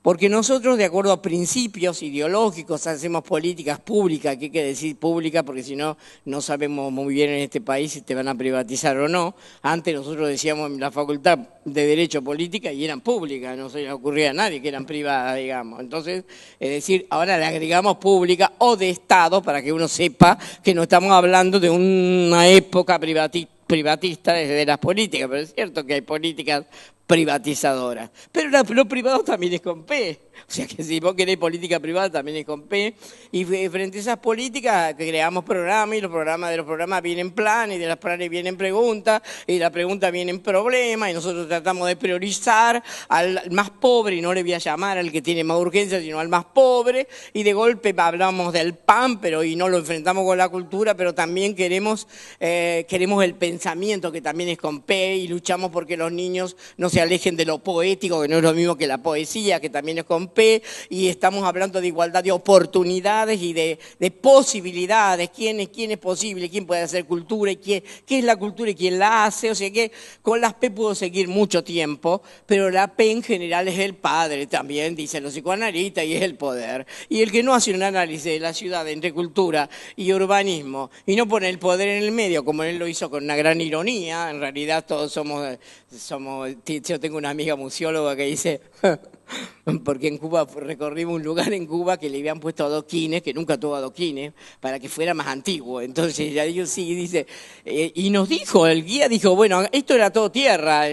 Porque nosotros, de acuerdo a principios ideológicos, hacemos políticas públicas, que hay que decir pública, porque si no, no sabemos muy bien en este país si te van a privatizar o no. Antes nosotros decíamos en la Facultad de Derecho Política y eran públicas, no se le ocurría a nadie que eran privadas, digamos. Entonces, es decir, ahora le agregamos pública o de Estado para que uno sepa que no estamos hablando de una época privatista desde las políticas, pero es cierto que hay políticas privatizadoras. Pero lo privado también es con P. O sea que si vos querés política privada también es con P. Y frente a esas políticas creamos programas y de los programas vienen planes y de los planes vienen preguntas y de las preguntas vienen problemas y nosotros tratamos de priorizar al más pobre y no le voy a llamar al que tiene más urgencia sino al más pobre y de golpe hablamos del pan y no lo enfrentamos con la cultura pero también queremos el pensamiento que también es con P y luchamos porque los niños no se alejen de lo poético que no es lo mismo que la poesía que también es con P y estamos hablando de igualdad de oportunidades y de posibilidades, quién es posible, quién puede hacer cultura y qué es la cultura y quién la hace, o sea que con las P puedo seguir mucho tiempo, pero la P en general es el padre también, dicen los psicoanalistas, y es el poder. Y el que no hace un análisis de la ciudad entre cultura y urbanismo y no pone el poder en el medio, como él lo hizo con una gran ironía, en realidad todos somos yo tengo una amiga museóloga que dice... Porque en Cuba recorrimos un lugar en Cuba que le habían puesto adoquines, que nunca tuvo adoquines, para que fuera más antiguo. Entonces ya digo, sí, dice, y nos dijo, el guía dijo, bueno, esto era todo tierra,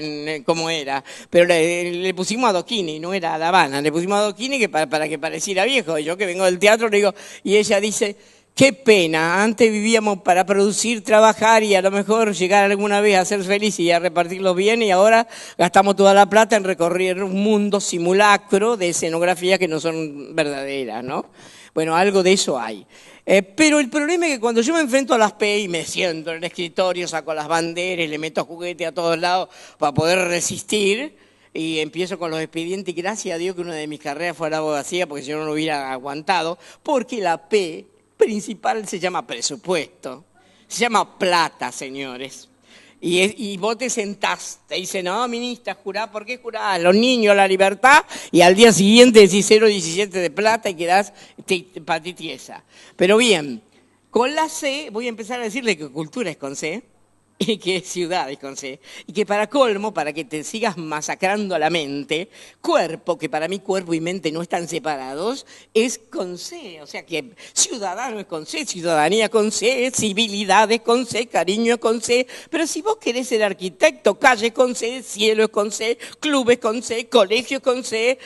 como era, pero le pusimos adoquines, y no era La Habana, le pusimos adoquines para que pareciera viejo. Y yo que vengo del teatro le digo, y ella dice... Qué pena, antes vivíamos para producir, trabajar y a lo mejor llegar alguna vez a ser felices y a repartirlos bien y ahora gastamos toda la plata en recorrer un mundo simulacro de escenografías que no son verdaderas, ¿no? Bueno, algo de eso hay. Pero el problema es que cuando yo me enfrento a las P y me siento en el escritorio, saco las banderas, le meto juguete a todos lados para poder resistir y empiezo con los expedientes y gracias a Dios que una de mis carreras fue la abogacía porque si no, no lo hubiera aguantado, porque la P principal se llama presupuesto, se llama plata, señores. Y vos te sentás, te dicen, no, ministra, jurá, ¿por qué jurás? Los niños, la libertad, y al día siguiente decís 0,17 de plata y quedás patitiesa. Pero bien, con la C voy a empezar a decirle que cultura es con C, y que ciudad es con C, y que para colmo, para que te sigas masacrando a la mente, cuerpo, que para mí cuerpo y mente no están separados, es con C, o sea que ciudadano es con C, ciudadanía con C, civilidad es con C, cariño es con C, pero si vos querés ser arquitecto, calle es con C, cielo es con C, club es con C, colegio es con C,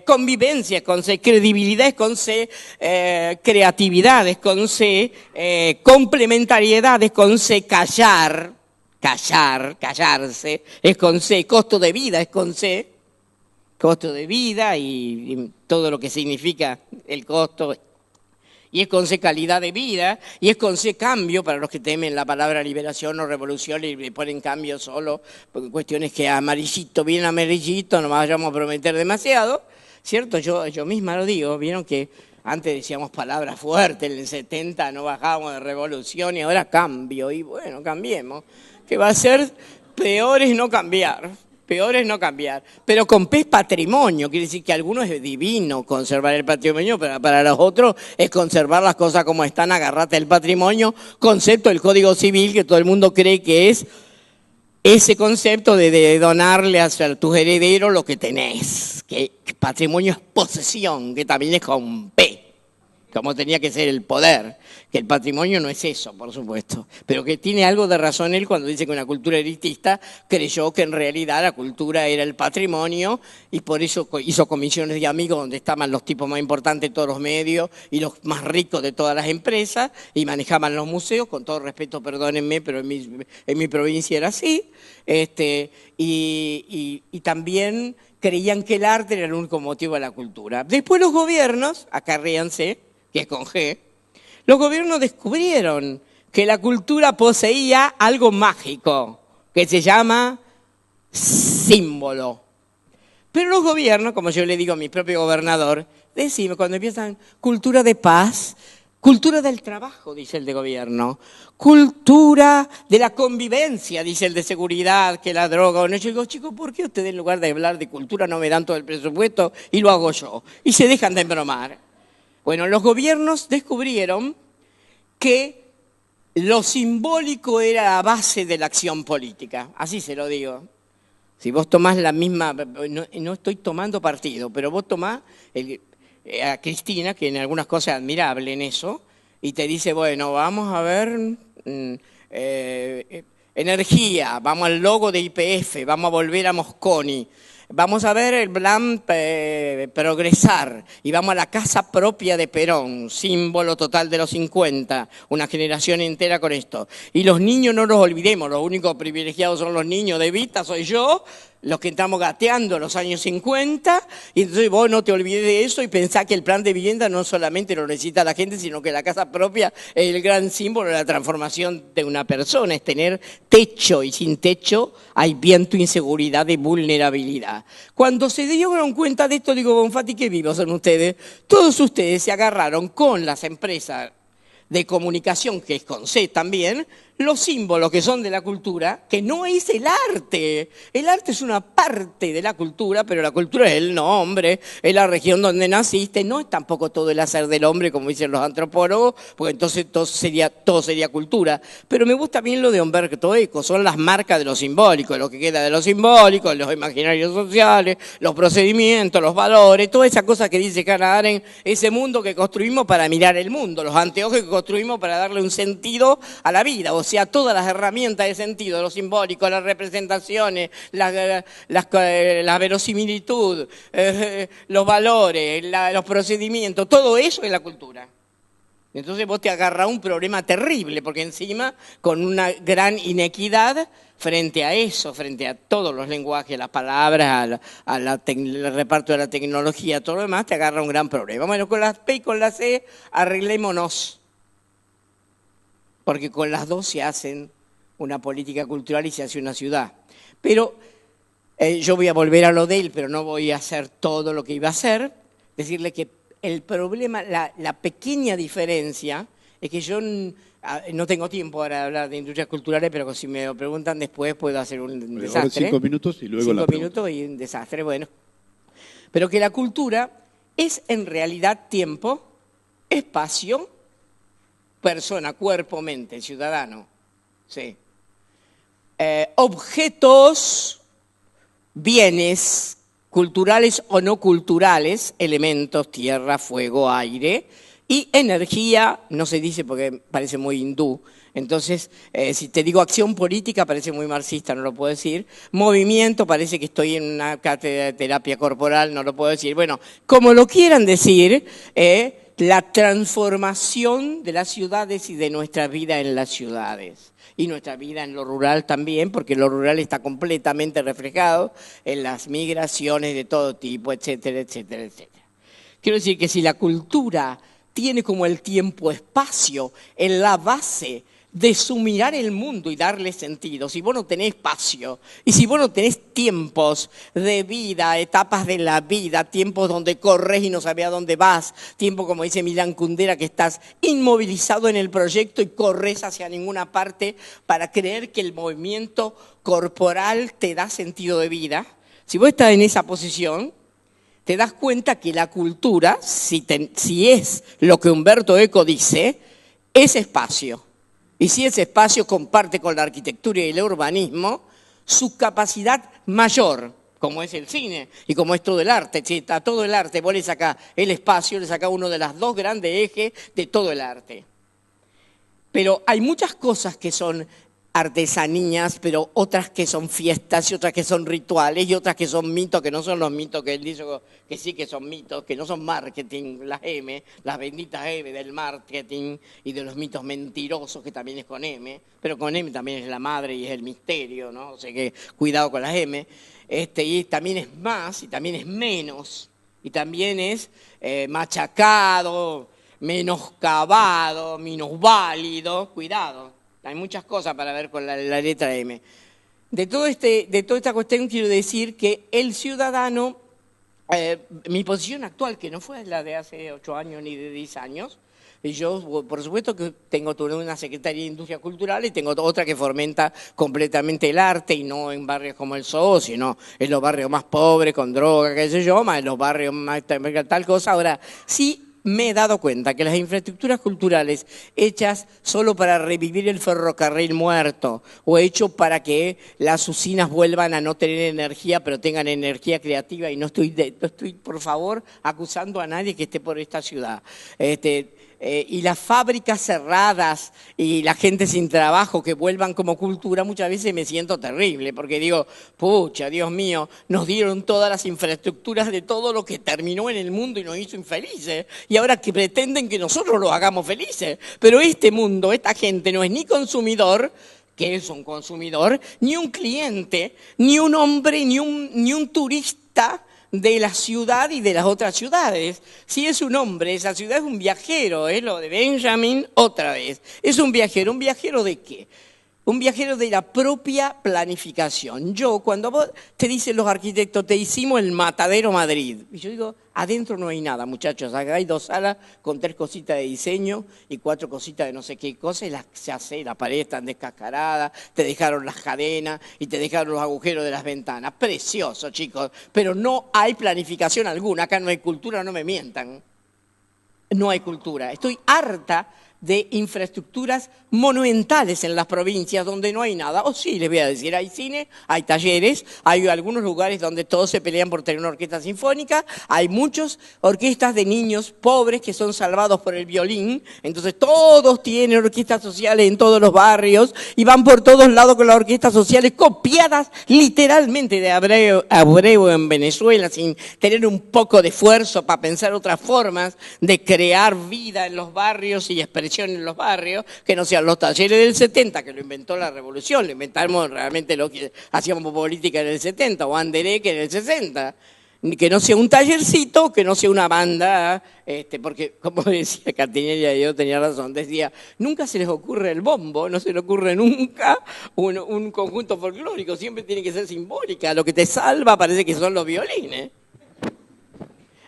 convivencia es con C, credibilidad es con C, creatividad es con C, complementariedad es con C, callarse, es con C, costo de vida es con C, costo de vida y todo lo que significa el costo, y es con C calidad de vida, y es con C cambio, para los que temen la palabra liberación o revolución y le ponen cambio solo, porque cuestiones que amarillito, bien amarillito, no vayamos a prometer demasiado, ¿cierto? Yo misma lo digo, vieron que antes decíamos palabras fuertes, en el 70 no bajábamos de revolución y ahora cambio, y bueno, cambiemos. Que va a ser peor es no cambiar, pero con P es patrimonio, quiere decir que a algunos es divino conservar el patrimonio, pero para los otros es conservar las cosas como están, agarrate el patrimonio, concepto del Código Civil que todo el mundo cree que es ese concepto de donarle a tus herederos lo que tenés, que patrimonio es posesión, que también es con P, como tenía que ser el poder, que el patrimonio no es eso, por supuesto, pero que tiene algo de razón él cuando dice que una cultura elitista creyó que en realidad la cultura era el patrimonio y por eso hizo comisiones de amigos donde estaban los tipos más importantes de todos los medios y los más ricos de todas las empresas y manejaban los museos, con todo respeto, perdónenme, pero en mi provincia era así, y también creían que el arte era el único motivo de la cultura. Después los gobiernos, acá ríanse, que es con G, los gobiernos descubrieron que la cultura poseía algo mágico, que se llama símbolo. Pero los gobiernos, como yo le digo a mi propio gobernador, decime, cuando empiezan cultura de paz, cultura del trabajo, dice el de gobierno, cultura de la convivencia, dice el de seguridad, que la droga o no. Yo digo, chicos, ¿por qué ustedes en lugar de hablar de cultura no me dan todo el presupuesto y lo hago yo? Y se dejan de embromar. Bueno, los gobiernos descubrieron que lo simbólico era la base de la acción política, así se lo digo. Si vos tomás la misma, no estoy tomando partido, pero vos tomás a Cristina, que en algunas cosas es admirable en eso, y te dice, bueno, vamos a ver, energía, vamos al logo de YPF, vamos a volver a Mosconi. Vamos a ver el plan Progresar y vamos a la casa propia de Perón, símbolo total de los 50, una generación entera con esto. Y los niños no los olvidemos, los únicos privilegiados son los niños de Evita, soy yo, los que estamos gateando en los años 50, y entonces vos no te olvides de eso y pensá que el plan de vivienda no solamente lo necesita la gente, sino que la casa propia es el gran símbolo de la transformación de una persona, es tener techo, y sin techo hay viento, inseguridad y vulnerabilidad. Cuando se dieron cuenta de esto, digo, Bonfatti, qué vivos son ustedes. Todos ustedes se agarraron con las empresas de comunicación, que es con C también, los símbolos que son de la cultura, que no es el arte. El arte es una parte de la cultura, pero la cultura es el nombre, es la región donde naciste, no es tampoco todo el hacer del hombre, como dicen los antropólogos, porque entonces todo sería cultura. Pero me gusta bien lo de Humberto Eco, son las marcas de lo simbólico, lo que queda de lo simbólico, los imaginarios sociales, los procedimientos, los valores, toda esa cosa que dice Hannah Arendt, ese mundo que construimos para mirar el mundo, los anteojos que construimos para darle un sentido a la vida, o sea, todas las herramientas de sentido, lo simbólico, las representaciones, la verosimilitud, los valores, los procedimientos, todo eso es la cultura. Entonces vos te agarrás un problema terrible, porque encima con una gran inequidad frente a eso, frente a todos los lenguajes, las palabras, al reparto de la tecnología, todo lo demás, te agarra un gran problema. Bueno, con la P y con la C arreglémonos. Porque con las dos se hacen una política cultural y se hace una ciudad. Pero yo voy a volver a lo de él, pero no voy a hacer todo lo que iba a hacer. Decirle que el problema, la pequeña diferencia, es que yo no tengo tiempo para hablar de industrias culturales, pero si me lo preguntan después puedo hacer un desastre. Ahora 5 minutos y luego 5 minutos y un desastre, bueno. Pero que la cultura es en realidad tiempo, espacio, persona, cuerpo, mente, ciudadano, sí. Objetos, bienes culturales o no culturales, elementos, tierra, fuego, aire, y energía, no se dice porque parece muy hindú, entonces si te digo acción política parece muy marxista, no lo puedo decir, movimiento parece que estoy en una cátedra de terapia corporal, no lo puedo decir, bueno, como lo quieran decir, la transformación de las ciudades y de nuestra vida en las ciudades. Y nuestra vida en lo rural también, porque lo rural está completamente reflejado en las migraciones de todo tipo, etcétera, etcétera, etcétera. Quiero decir que si la cultura tiene como el tiempo-espacio en la base de sumirar el mundo y darle sentido, si vos no tenés espacio y si vos no tenés tiempos de vida, etapas de la vida, tiempos donde corres y no sabés a dónde vas, tiempo como dice Milán Kundera que estás inmovilizado en el proyecto y corres hacia ninguna parte para creer que el movimiento corporal te da sentido de vida, si vos estás en esa posición, te das cuenta que la cultura, si es lo que Humberto Eco dice, es espacio. Y si ese espacio comparte con la arquitectura y el urbanismo su capacidad mayor, como es el cine y como es todo el arte. Si a todo el arte vos le sacás el espacio, le sacás uno de los dos grandes ejes de todo el arte. Pero hay muchas cosas que son artesanías, pero otras que son fiestas y otras que son rituales y otras que son mitos, que no son los mitos que él dice que sí que son mitos, que no son marketing, las M, las benditas M del marketing y de los mitos mentirosos, que también es con M, pero con M también es la madre y es el misterio, ¿no? O sea que cuidado con las M. Y también es más y también es menos y también es machacado, menoscabado, minusválido, cuidado. Hay muchas cosas para ver con la letra M. De toda esta cuestión quiero decir que el ciudadano, mi posición actual, que no fue la de hace 8 años ni de 10 años, y yo, por supuesto que tengo una Secretaría de Industria Cultural y tengo otra que fomenta completamente el arte, y no en barrios como el Zoo, sino en los barrios más pobres, con droga, qué sé yo, más en los barrios más tal cosa. Ahora, sí, me he dado cuenta que las infraestructuras culturales hechas solo para revivir el ferrocarril muerto o hecho para que las usinas vuelvan a no tener energía pero tengan energía creativa, y no estoy por favor acusando a nadie que esté por esta ciudad, y las fábricas cerradas y la gente sin trabajo que vuelvan como cultura, muchas veces me siento terrible, porque digo, pucha, Dios mío, nos dieron todas las infraestructuras de todo lo que terminó en el mundo y nos hizo infelices, y ahora que pretenden que nosotros los hagamos felices. Pero este mundo, esta gente no es ni consumidor, que es un consumidor, ni un cliente, ni un hombre, ni un turista de la ciudad y de las otras ciudades. Si es un hombre, esa ciudad es un viajero, es lo de Benjamin otra vez. Es un viajero ¿de qué? Un viajero de la propia planificación. Cuando vos te dicen los arquitectos, te hicimos el Matadero Madrid. Y yo digo, adentro no hay nada, muchachos. Acá hay 2 salas con 3 cositas de diseño y 4 cositas de no sé qué cosas. Y se hace, la pared están descascaradas, te dejaron las cadenas y te dejaron los agujeros de las ventanas. Precioso, chicos. Pero no hay planificación alguna. Acá no hay cultura, no me mientan. No hay cultura. Estoy harta de infraestructuras monumentales en las provincias donde no hay nada. O sí, les voy a decir, hay cine, hay talleres, hay algunos lugares donde todos se pelean por tener una orquesta sinfónica, hay muchas orquestas de niños pobres que son salvados por el violín, entonces todos tienen orquestas sociales en todos los barrios y van por todos lados con las orquestas sociales copiadas literalmente de Abreu en Venezuela, sin tener un poco de esfuerzo para pensar otras formas de crear vida en los barrios y expresión en los barrios, que no sean los talleres del 70, que lo inventó la revolución, lo inventamos realmente lo que hacíamos política en el 70, o Anderé que en el 60, que no sea un tallercito, que no sea una banda, porque como decía Catinella, y yo tenía razón, decía, nunca se les ocurre el bombo, no se le ocurre nunca un conjunto folclórico, siempre tiene que ser simbólica, lo que te salva parece que son los violines.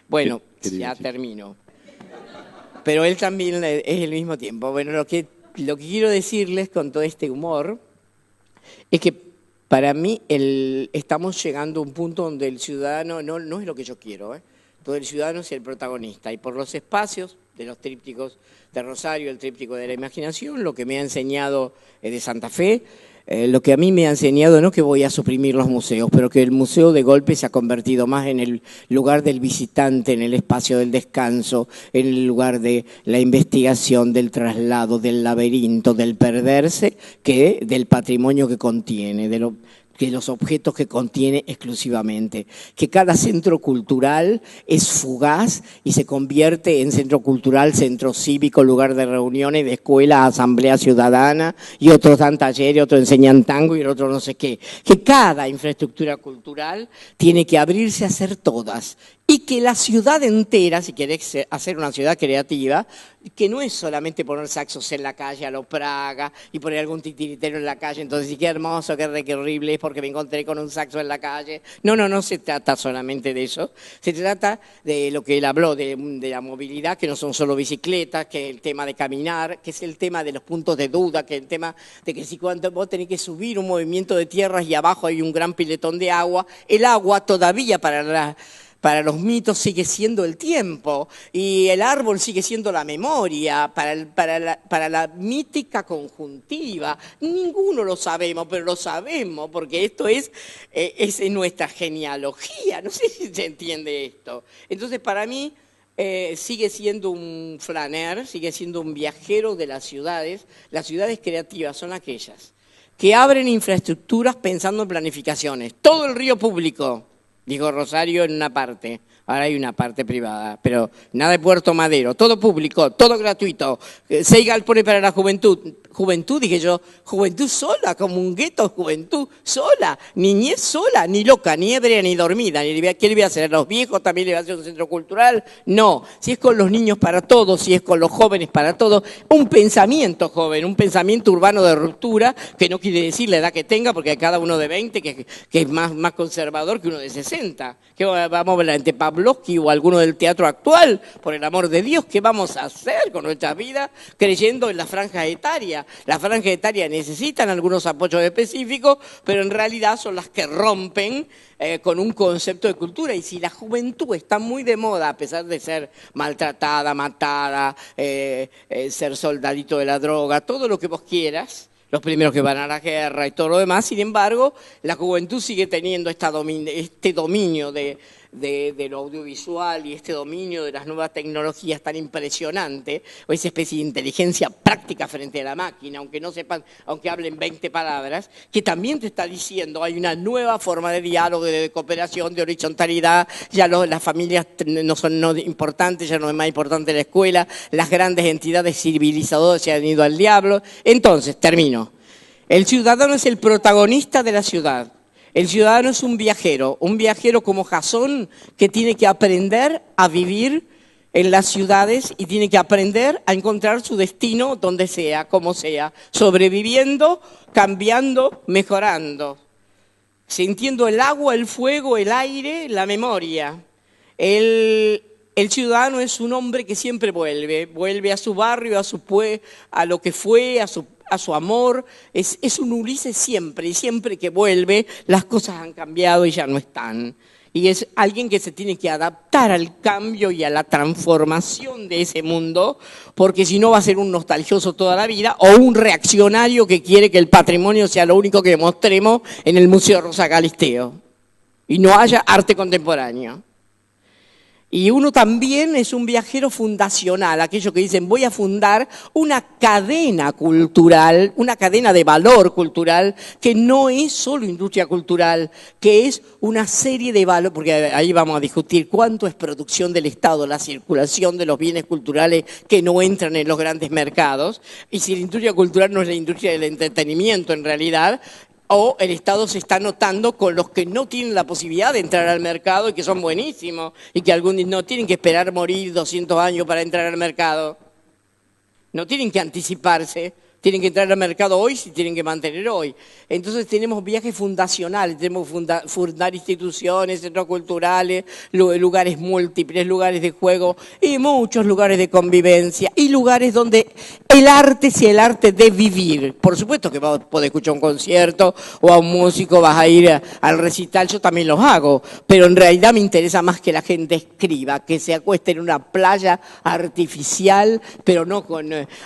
Bueno, ya termino. Pero él también es el mismo tiempo. Bueno, lo que quiero decirles con todo este humor es que para mí estamos llegando a un punto donde el ciudadano no es lo que yo quiero, donde el ciudadano es el protagonista. Y por los espacios de los trípticos de Rosario, el tríptico de la imaginación, lo que me ha enseñado de Santa Fe, lo que a mí me ha enseñado, no que voy a suprimir los museos, pero que el museo de golpe se ha convertido más en el lugar del visitante, en el espacio del descanso, en el lugar de la investigación, del traslado, del laberinto, del perderse, que del patrimonio que contiene, de los objetos que contiene exclusivamente. Que cada centro cultural es fugaz y se convierte en centro cultural, centro cívico, lugar de reuniones, de escuela, asamblea ciudadana, y otros dan talleres, otros enseñan tango y el otro no sé qué. Que cada infraestructura cultural tiene que abrirse a hacer todas. Y que la ciudad entera, si querés hacer una ciudad creativa, que no es solamente poner saxos en la calle a lo Praga y poner algún titiritero en la calle, entonces sí, qué hermoso, qué horrible es porque me encontré con un saxo en la calle. No se trata solamente de eso. Se trata de lo que él habló, de la movilidad, que no son solo bicicletas, que es el tema de caminar, que es el tema de los puntos de duda, que es el tema de que si cuando vos tenés que subir un movimiento de tierras y abajo hay un gran piletón de agua, el agua todavía para los mitos sigue siendo el tiempo y el árbol sigue siendo la memoria, para la mítica conjuntiva. Ninguno lo sabemos, pero lo sabemos porque esto es nuestra genealogía. No sé si se entiende esto. Entonces, para mí, sigue siendo un flaner, sigue siendo un viajero de las ciudades. Las ciudades creativas son aquellas que abren infraestructuras pensando en planificaciones. Todo el río público. Dijo Rosario en una parte, ahora hay una parte privada, pero nada de Puerto Madero, todo público, todo gratuito. 6 galpones para la juventud. Juventud, dije yo, juventud sola, como un gueto, juventud sola, niñez sola, ni loca, ni ebria, ni dormida. ¿Qué le voy a hacer? ¿A los viejos también le voy a hacer un centro cultural? No, si es con los niños para todos, si es con los jóvenes para todos, un pensamiento joven, un pensamiento urbano de ruptura, que no quiere decir la edad que tenga, porque hay cada uno de 20 que es más conservador que uno de 60. ¿Qué vamos a ver ante Pavlovsky o alguno del teatro actual? Por el amor de Dios, ¿qué vamos a hacer con nuestra vida creyendo en la franja etaria? Las franjas etarias necesitan algunos apoyos específicos, pero en realidad son las que rompen con un concepto de cultura. Y si la juventud está muy de moda, a pesar de ser maltratada, matada, ser soldadito de la droga, todo lo que vos quieras, los primeros que van a la guerra y todo lo demás, sin embargo, la juventud sigue teniendo este dominio de de lo audiovisual y este dominio de las nuevas tecnologías tan impresionante, o esa especie de inteligencia práctica frente a la máquina, aunque no sepan, aunque hablen 20 palabras, que también te está diciendo hay una nueva forma de diálogo, de cooperación, de horizontalidad, ya las familias no son importantes, ya no es más importante la escuela, las grandes entidades civilizadoras se han ido al diablo. Entonces, termino. El ciudadano es el protagonista de la ciudad. El ciudadano es un viajero como Jasón que tiene que aprender a vivir en las ciudades y tiene que aprender a encontrar su destino donde sea, como sea, sobreviviendo, cambiando, mejorando, sintiendo el agua, el fuego, el aire, la memoria. El ciudadano es un hombre que siempre vuelve a su barrio, a lo que fue, a su amor, es un Ulises siempre, y siempre que vuelve las cosas han cambiado y ya no están. Y es alguien que se tiene que adaptar al cambio y a la transformación de ese mundo, porque si no va a ser un nostalgioso toda la vida o un reaccionario que quiere que el patrimonio sea lo único que mostremos en el Museo Rosa Galisteo y no haya arte contemporáneo. Y uno también es un viajero fundacional, aquellos que dicen voy a fundar una cadena cultural, una cadena de valor cultural, que no es solo industria cultural, que es una serie de valores, porque ahí vamos a discutir cuánto es producción del Estado, la circulación de los bienes culturales que no entran en los grandes mercados, y si la industria cultural no es la industria del entretenimiento en realidad, o el Estado se está notando con los que no tienen la posibilidad de entrar al mercado y que son buenísimos y que algunos no tienen que esperar morir 200 años para entrar al mercado. No tienen que anticiparse, tienen que entrar al mercado hoy si tienen que mantener hoy. Entonces tenemos viajes fundacionales, tenemos fundar instituciones, centros culturales, lugares múltiples, lugares de juego y muchos lugares de convivencia y lugares donde el arte sea el arte de vivir. Por supuesto que vas a poder escuchar un concierto o a un músico, vas a ir al recital, yo también los hago, pero en realidad me interesa más que la gente escriba, que se acueste en una playa artificial, pero no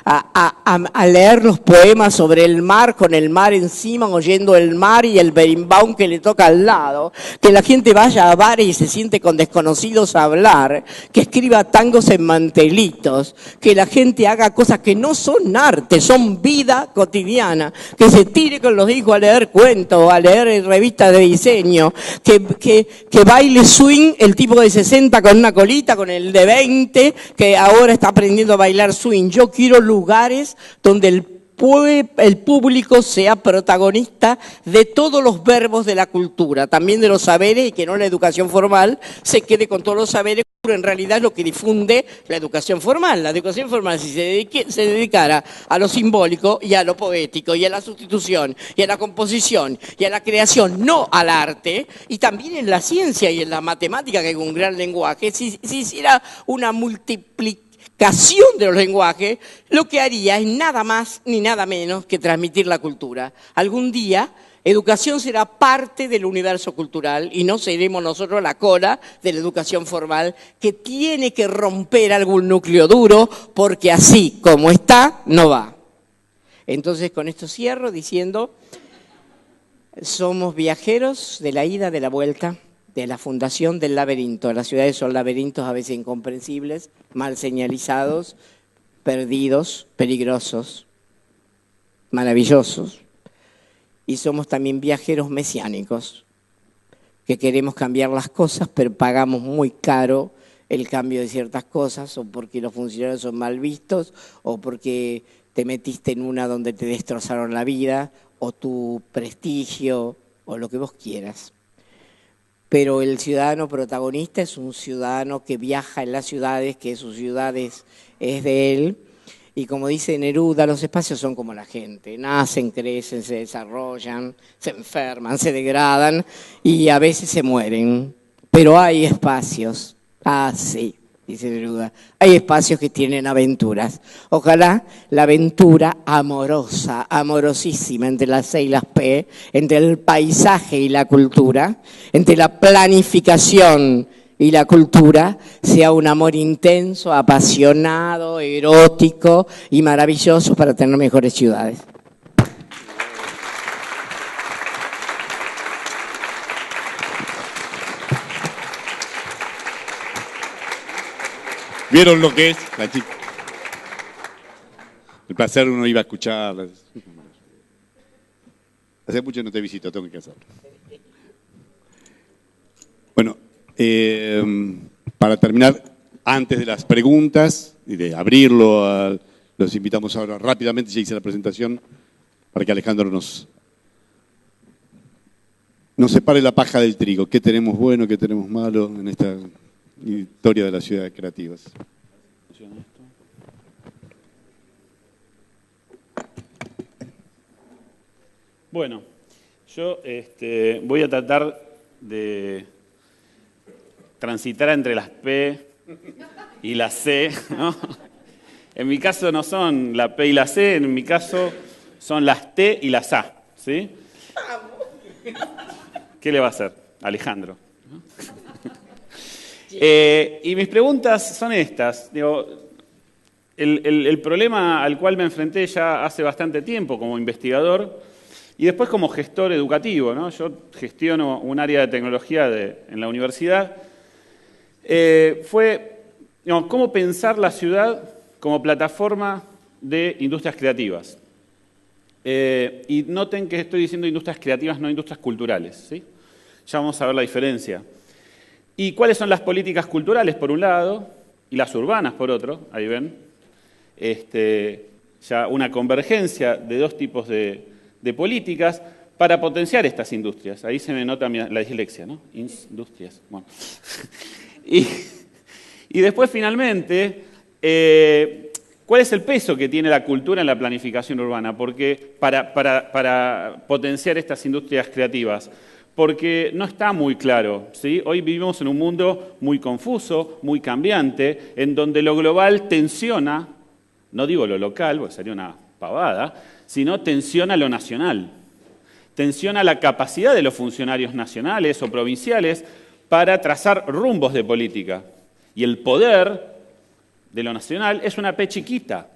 a leer los poemas sobre el mar, con el mar encima, oyendo el mar y el berimbau que le toca al lado, que la gente vaya a bares y se siente con desconocidos a hablar, que escriba tangos en mantelitos, que la gente haga cosas que no son arte, son vida cotidiana, que se tire con los hijos a leer cuentos, a leer revistas de diseño, que baile swing el tipo de 60 con una colita, con el de 20, que ahora está aprendiendo a bailar swing. Yo quiero lugares donde el público sea protagonista de todos los verbos de la cultura, también de los saberes, y que no la educación formal se quede con todos los saberes, pero en realidad es lo que difunde la educación formal. La educación formal, si se dedicara a lo simbólico y a lo poético y a la sustitución y a la composición y a la creación, no al arte, y también en la ciencia y en la matemática, que es un gran lenguaje, si hiciera una multiplicación de los lenguajes, lo que haría es nada más ni nada menos que transmitir la cultura. Algún día, educación será parte del universo cultural y no seremos nosotros la cola de la educación formal, que tiene que romper algún núcleo duro, porque así como está, no va. Entonces, con esto cierro diciendo, somos viajeros de la ida, de la vuelta, de la fundación del laberinto. Las ciudades son laberintos a veces incomprensibles, mal señalizados, perdidos, peligrosos, maravillosos. Y somos también viajeros mesiánicos, que queremos cambiar las cosas, pero pagamos muy caro el cambio de ciertas cosas, o porque los funcionarios son mal vistos, o porque te metiste en una donde te destrozaron la vida, o tu prestigio, o lo que vos quieras. Pero el ciudadano protagonista es un ciudadano que viaja en las ciudades, que sus ciudades es de él. Y como dice Neruda, los espacios son como la gente. Nacen, crecen, se desarrollan, se enferman, se degradan y a veces se mueren. Pero hay espacios. Ah, sí, dice Neruda. Hay espacios que tienen aventuras. Ojalá la aventura amorosa, amorosísima entre las C y las P, entre el paisaje y la cultura, entre la planificación y la cultura, sea un amor intenso, apasionado, erótico y maravilloso para tener mejores ciudades. ¿Vieron lo que es? El placer uno iba a escuchar. Hace mucho no te visito, tengo que hacerlo. Bueno, para terminar, antes de las preguntas y de abrirlo, los invitamos ahora rápidamente, ya hice la presentación, para que Alejandro nos separe la paja del trigo. ¿Qué tenemos bueno, qué tenemos malo en esta historia de las ciudades creativas? Bueno, yo voy a tratar de transitar entre las P y las C, ¿no? En mi caso no son la P y la C, en mi caso son las T y las A, ¿sí? ¿Qué le va a hacer? Alejandro. Y mis preguntas son estas. Digo, el problema al cual me enfrenté ya hace bastante tiempo como investigador y después como gestor educativo, ¿no? Yo gestiono un área de tecnología en la universidad. Fue, digamos, cómo pensar la ciudad como plataforma de industrias creativas. Y noten que estoy diciendo industrias creativas, no industrias culturales, ¿sí? Ya vamos a ver la diferencia. ¿Y cuáles son las políticas culturales, por un lado, y las urbanas, por otro? Ahí ven. Ya una convergencia de dos tipos de políticas para potenciar estas industrias. Ahí se me nota la dislexia, ¿no? Industrias. Bueno. Y después, finalmente, ¿cuál es el peso que tiene la cultura en la planificación urbana? Porque para potenciar estas industrias creativas. Porque no está muy claro, ¿sí? Hoy vivimos en un mundo muy confuso, muy cambiante, en donde lo global tensiona, no digo lo local, porque sería una pavada, sino tensiona lo nacional. Tensiona la capacidad de los funcionarios nacionales o provinciales para trazar rumbos de política. Y el poder de lo nacional es una P chiquita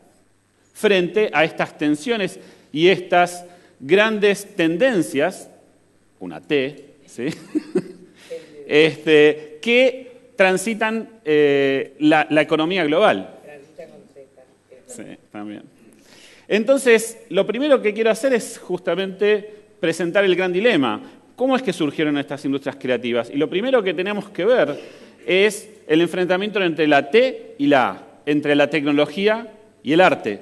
frente a estas tensiones y estas grandes tendencias, una T, ¿sí? Que transitan la economía global. Transitan con Z. Sí, también. Entonces, lo primero que quiero hacer es justamente presentar el gran dilema. ¿Cómo es que surgieron estas industrias creativas? Y lo primero que tenemos que ver es el enfrentamiento entre la T y la A, entre la tecnología y el arte.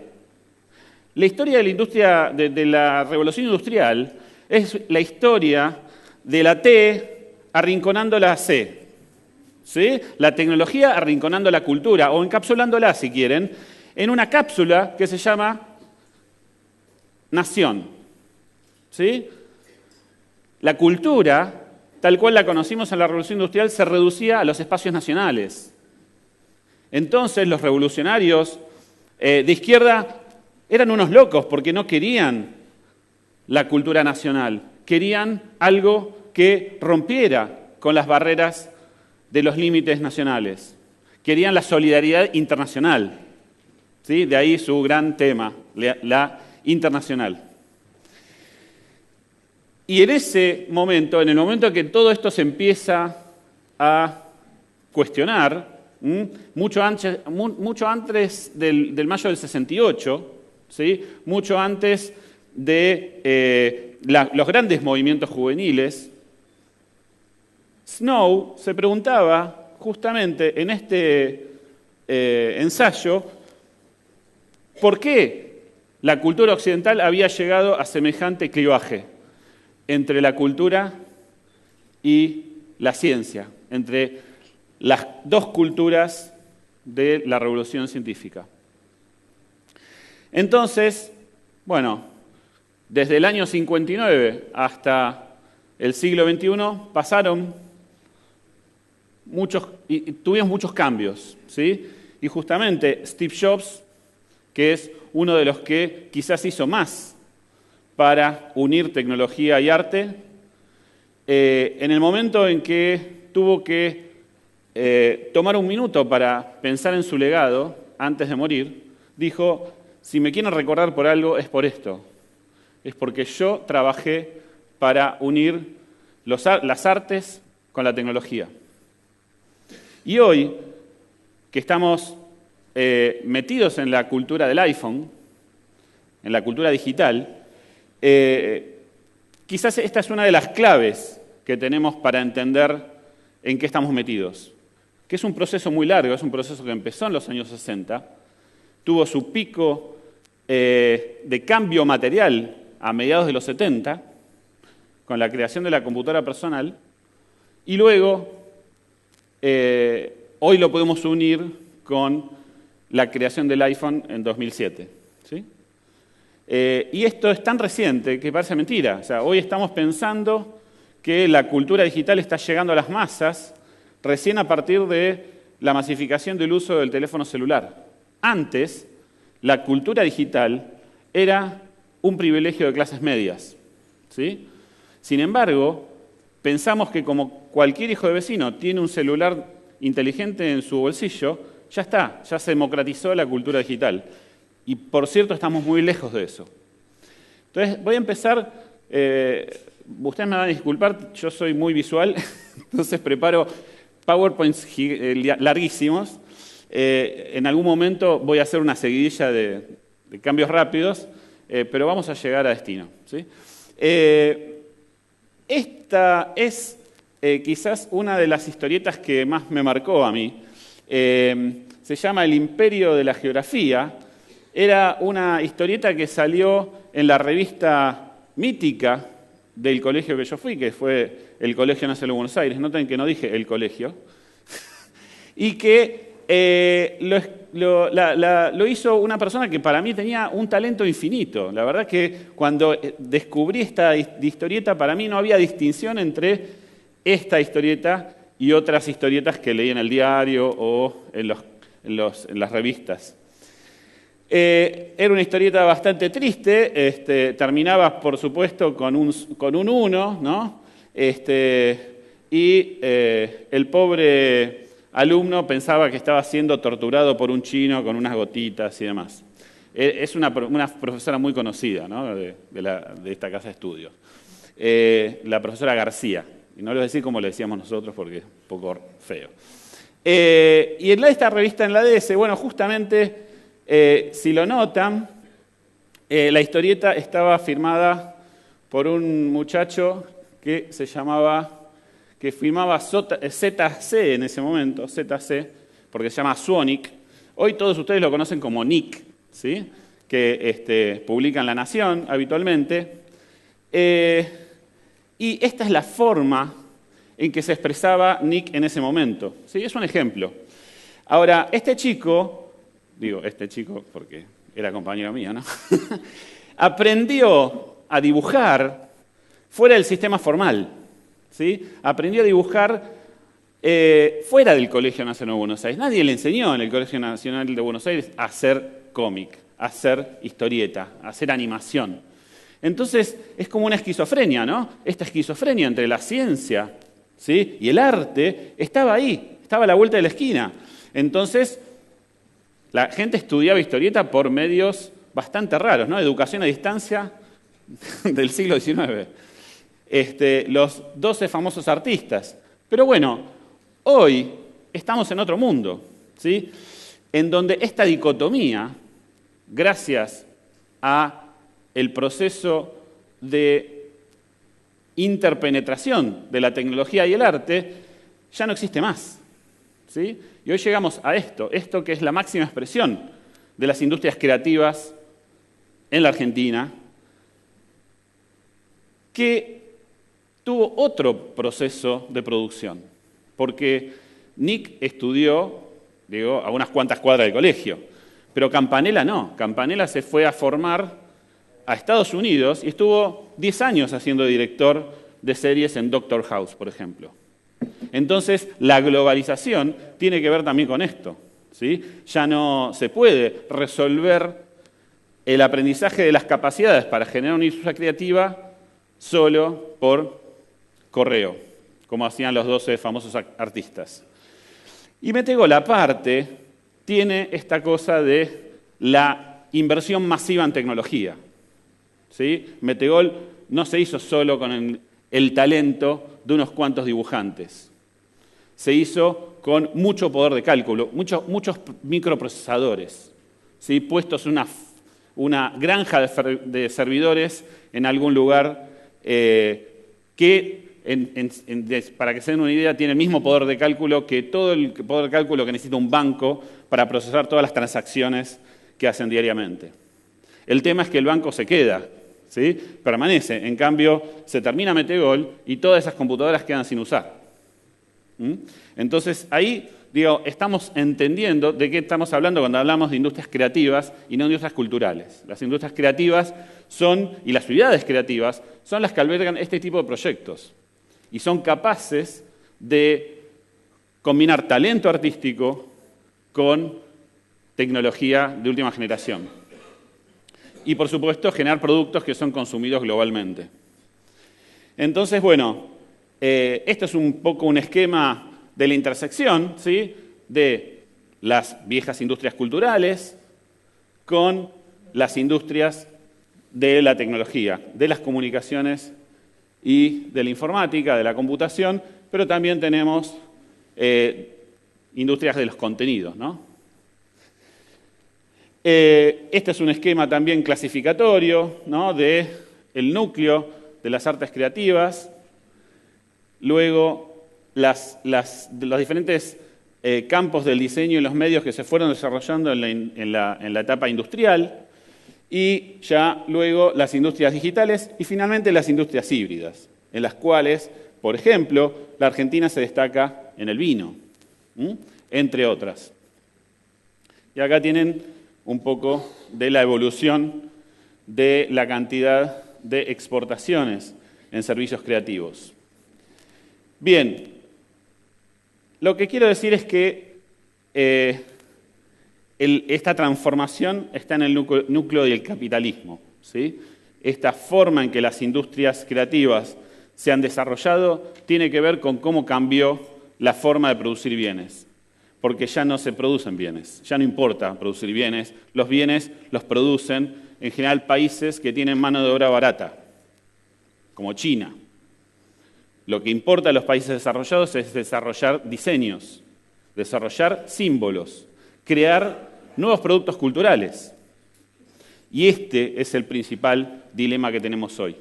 La historia de la industria, de la revolución industrial, es la historia de la T arrinconando la C, ¿sí? La tecnología arrinconando la cultura, o encapsulándola, si quieren, en una cápsula que se llama nación, ¿sí? La cultura, tal cual la conocimos en la revolución industrial, se reducía a los espacios nacionales. Entonces los revolucionarios de izquierda eran unos locos porque no querían la cultura nacional, querían algo que rompiera con las barreras de los límites nacionales. Querían la solidaridad internacional, ¿sí? De ahí su gran tema, la internacional. Y en ese momento, en el momento en que todo esto se empieza a cuestionar, mucho antes del mayo del 68, ¿sí? Mucho antes de los grandes movimientos juveniles, Snow se preguntaba justamente en este ensayo por qué la cultura occidental había llegado a semejante clivaje entre la cultura y la ciencia, entre las dos culturas de la revolución científica. Entonces, bueno, desde el año 59 hasta el siglo XXI pasaron tuvimos muchos cambios, ¿sí? Y justamente Steve Jobs, que es uno de los que quizás hizo más para unir tecnología y arte, en el momento en que tuvo que tomar un minuto para pensar en su legado antes de morir, dijo: si me quieren recordar por algo es por esto, es porque yo trabajé para unir las artes con la tecnología. Y hoy que estamos metidos en la cultura del iPhone, en la cultura digital, quizás esta es una de las claves que tenemos para entender en qué estamos metidos, que es un proceso muy largo, es un proceso que empezó en los años 60, tuvo su pico de cambio material a mediados de los 70, con la creación de la computadora personal, y luego, hoy lo podemos unir con la creación del iPhone en 2007. ¿Sí? Y esto es tan reciente que parece mentira. O sea, hoy estamos pensando que la cultura digital está llegando a las masas recién a partir de la masificación del uso del teléfono celular. Antes, la cultura digital era un privilegio de clases medias. ¿Sí? Sin embargo, pensamos que como cualquier hijo de vecino tiene un celular inteligente en su bolsillo, ya está, ya se democratizó la cultura digital. Y por cierto, estamos muy lejos de eso. Entonces, voy a empezar, ustedes me van a disculpar, yo soy muy visual, entonces preparo PowerPoints larguísimos. En algún momento voy a hacer una seguidilla de cambios rápidos, pero vamos a llegar a destino. ¿Sí? Esta es quizás una de las historietas que más me marcó a mí. Se llama El Imperio de la Geografía. Era una historieta que salió en la revista mítica del colegio que yo fui, que fue el Colegio Nacional de Buenos Aires. Noten que no dije el colegio. Y que lo hizo una persona que para mí tenía un talento infinito. La verdad que cuando descubrí esta historieta, para mí no había distinción entre esta historieta y otras historietas que leí en el diario o en las revistas. Era una historieta bastante triste, terminaba, por supuesto, con un 1, ¿no? Y el pobre alumno pensaba que estaba siendo torturado por un chino con unas gotitas y demás. Es una profesora muy conocida, ¿no? de esta casa de estudios, la profesora García. Y no lo voy a decir como le decíamos nosotros porque es un poco feo. Y en esta revista en la DS, bueno, justamente, si lo notan, la historieta estaba firmada por un muchacho que firmaba ZC en ese momento, ZC, porque se llama Suonic. Hoy todos ustedes lo conocen como Nick, ¿sí? Que publica en La Nación habitualmente. Y esta es la forma en que se expresaba Nick en ese momento. ¿Sí? Es un ejemplo. Ahora, este chico porque era compañero mío, ¿no? Aprendió a dibujar fuera del sistema formal. ¿Sí? Aprendió a dibujar fuera del Colegio Nacional de Buenos Aires. Nadie le enseñó en el Colegio Nacional de Buenos Aires a hacer cómic, a hacer historieta, a hacer animación. Entonces, es como una esquizofrenia, ¿no? Esta esquizofrenia entre la ciencia, ¿sí? y el arte estaba ahí, estaba a la vuelta de la esquina. Entonces, la gente estudiaba historieta por medios bastante raros, ¿no? Educación a distancia del siglo XIX. Los 12 famosos artistas. Pero bueno, hoy estamos en otro mundo, ¿sí? En donde esta dicotomía, gracias a el proceso de interpenetración de la tecnología y el arte, ya no existe más. ¿Sí? Y hoy llegamos a esto que es la máxima expresión de las industrias creativas en la Argentina, que tuvo otro proceso de producción, porque Nick estudió, a unas cuantas cuadras del colegio, pero Campanella no. Campanella se fue a formar a Estados Unidos y estuvo 10 años haciendo director de series en Doctor House, por ejemplo. Entonces, la globalización tiene que ver también con esto, ¿sí? Ya no se puede resolver el aprendizaje de las capacidades para generar una industria creativa solo por correo, como hacían los 12 famosos artistas. Y Metegol, aparte, tiene esta cosa de la inversión masiva en tecnología. ¿Sí? Metegol no se hizo solo con el talento de unos cuantos dibujantes, se hizo con mucho poder de cálculo, muchos microprocesadores, ¿sí? Puestos en una granja de servidores en algún lugar que, para que se den una idea, tiene el mismo poder de cálculo que todo el poder de cálculo que necesita un banco para procesar todas las transacciones que hacen diariamente. El tema es que el banco se queda, ¿sí? Permanece. En cambio, se termina Metegol y todas esas computadoras quedan sin usar. Entonces, ahí, estamos entendiendo de qué estamos hablando cuando hablamos de industrias creativas y no industrias culturales. Las industrias creativas y las ciudades creativas son las que albergan este tipo de proyectos y son capaces de combinar talento artístico con tecnología de última generación. Y, por supuesto, generar productos que son consumidos globalmente. Entonces, bueno, esto es un poco un esquema de la intersección, ¿sí?, de las viejas industrias culturales con las industrias de la tecnología, de las comunicaciones y de la informática, de la computación, pero también tenemos industrias de los contenidos, ¿no? Este es un esquema también clasificatorio, ¿no?, del núcleo de las artes creativas. Luego, los diferentes campos del diseño y los medios que se fueron desarrollando en la etapa industrial, y ya luego las industrias digitales y finalmente las industrias híbridas, en las cuales, por ejemplo, la Argentina se destaca en el vino, entre otras. Y acá tienen un poco de la evolución de la cantidad de exportaciones en servicios creativos. Bien, lo que quiero decir es que esta transformación está en el núcleo del capitalismo, ¿sí? Esta forma en que las industrias creativas se han desarrollado tiene que ver con cómo cambió la forma de producir bienes, porque ya no se producen bienes, ya no importa producir bienes, los bienes los producen en general países que tienen mano de obra barata, como China. Lo que importa a los países desarrollados es desarrollar diseños, desarrollar símbolos, crear nuevos productos culturales. Y este es el principal dilema que tenemos hoy.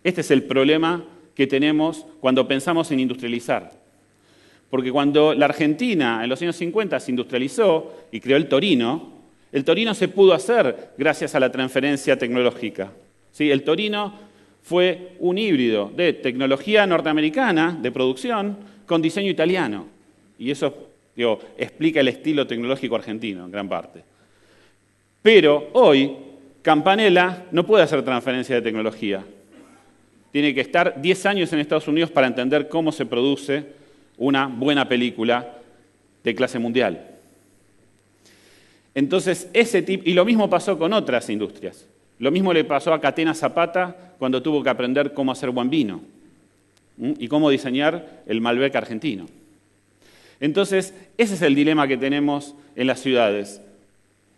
Este es el problema que tenemos cuando pensamos en industrializar. Porque cuando la Argentina en los años 50 se industrializó y creó el Torino se pudo hacer gracias a la transferencia tecnológica. ¿Sí? El Torino fue un híbrido de tecnología norteamericana de producción con diseño italiano. Y eso, explica el estilo tecnológico argentino en gran parte. Pero hoy, Campanella no puede hacer transferencia de tecnología. Tiene que estar 10 años en Estados Unidos para entender cómo se produce una buena película de clase mundial. Entonces, y lo mismo pasó con otras industrias. Lo mismo le pasó a Catena Zapata cuando tuvo que aprender cómo hacer buen vino y cómo diseñar el Malbec argentino. Entonces, ese es el dilema que tenemos en las ciudades,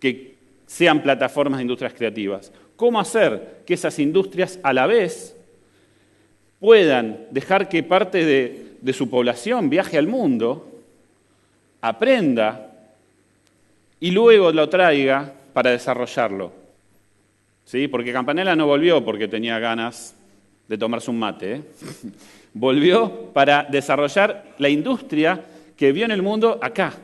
que sean plataformas de industrias creativas. ¿Cómo hacer que esas industrias a la vez puedan dejar que parte de su población viaje al mundo, aprenda y luego lo traiga para desarrollarlo? ¿Sí? Porque Campanella no volvió porque tenía ganas de tomarse un mate. Volvió para desarrollar la industria que vio en el mundo acá.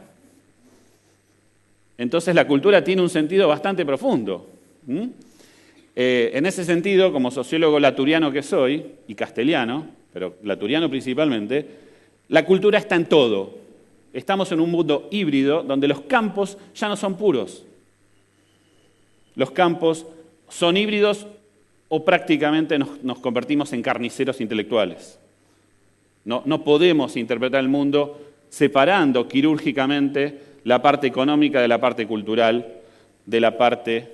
Entonces la cultura tiene un sentido bastante profundo. En ese sentido, como sociólogo laturiano que soy, y castellano, pero laturiano principalmente, la cultura está en todo. Estamos en un mundo híbrido donde los campos ya no son puros. Los campos son híbridos o prácticamente nos convertimos en carniceros intelectuales. No podemos interpretar el mundo separando quirúrgicamente la parte económica de la parte cultural, de la parte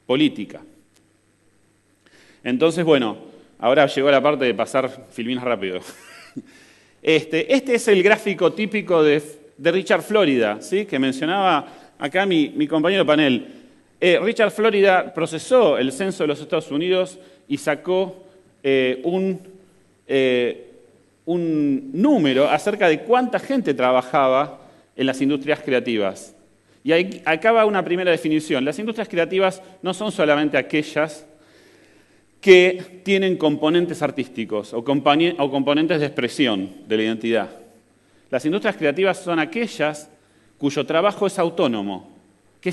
política. Entonces, bueno, ahora llegó la parte de pasar filminas rápido. Este es el gráfico típico de Richard Florida, ¿sí?, que mencionaba acá mi compañero panel. Richard Florida procesó el censo de los Estados Unidos y sacó un un número acerca de cuánta gente trabajaba en las industrias creativas. Y acá va una primera definición. Las industrias creativas no son solamente aquellas que tienen componentes artísticos o componentes de expresión de la identidad. Las industrias creativas son aquellas cuyo trabajo es autónomo, que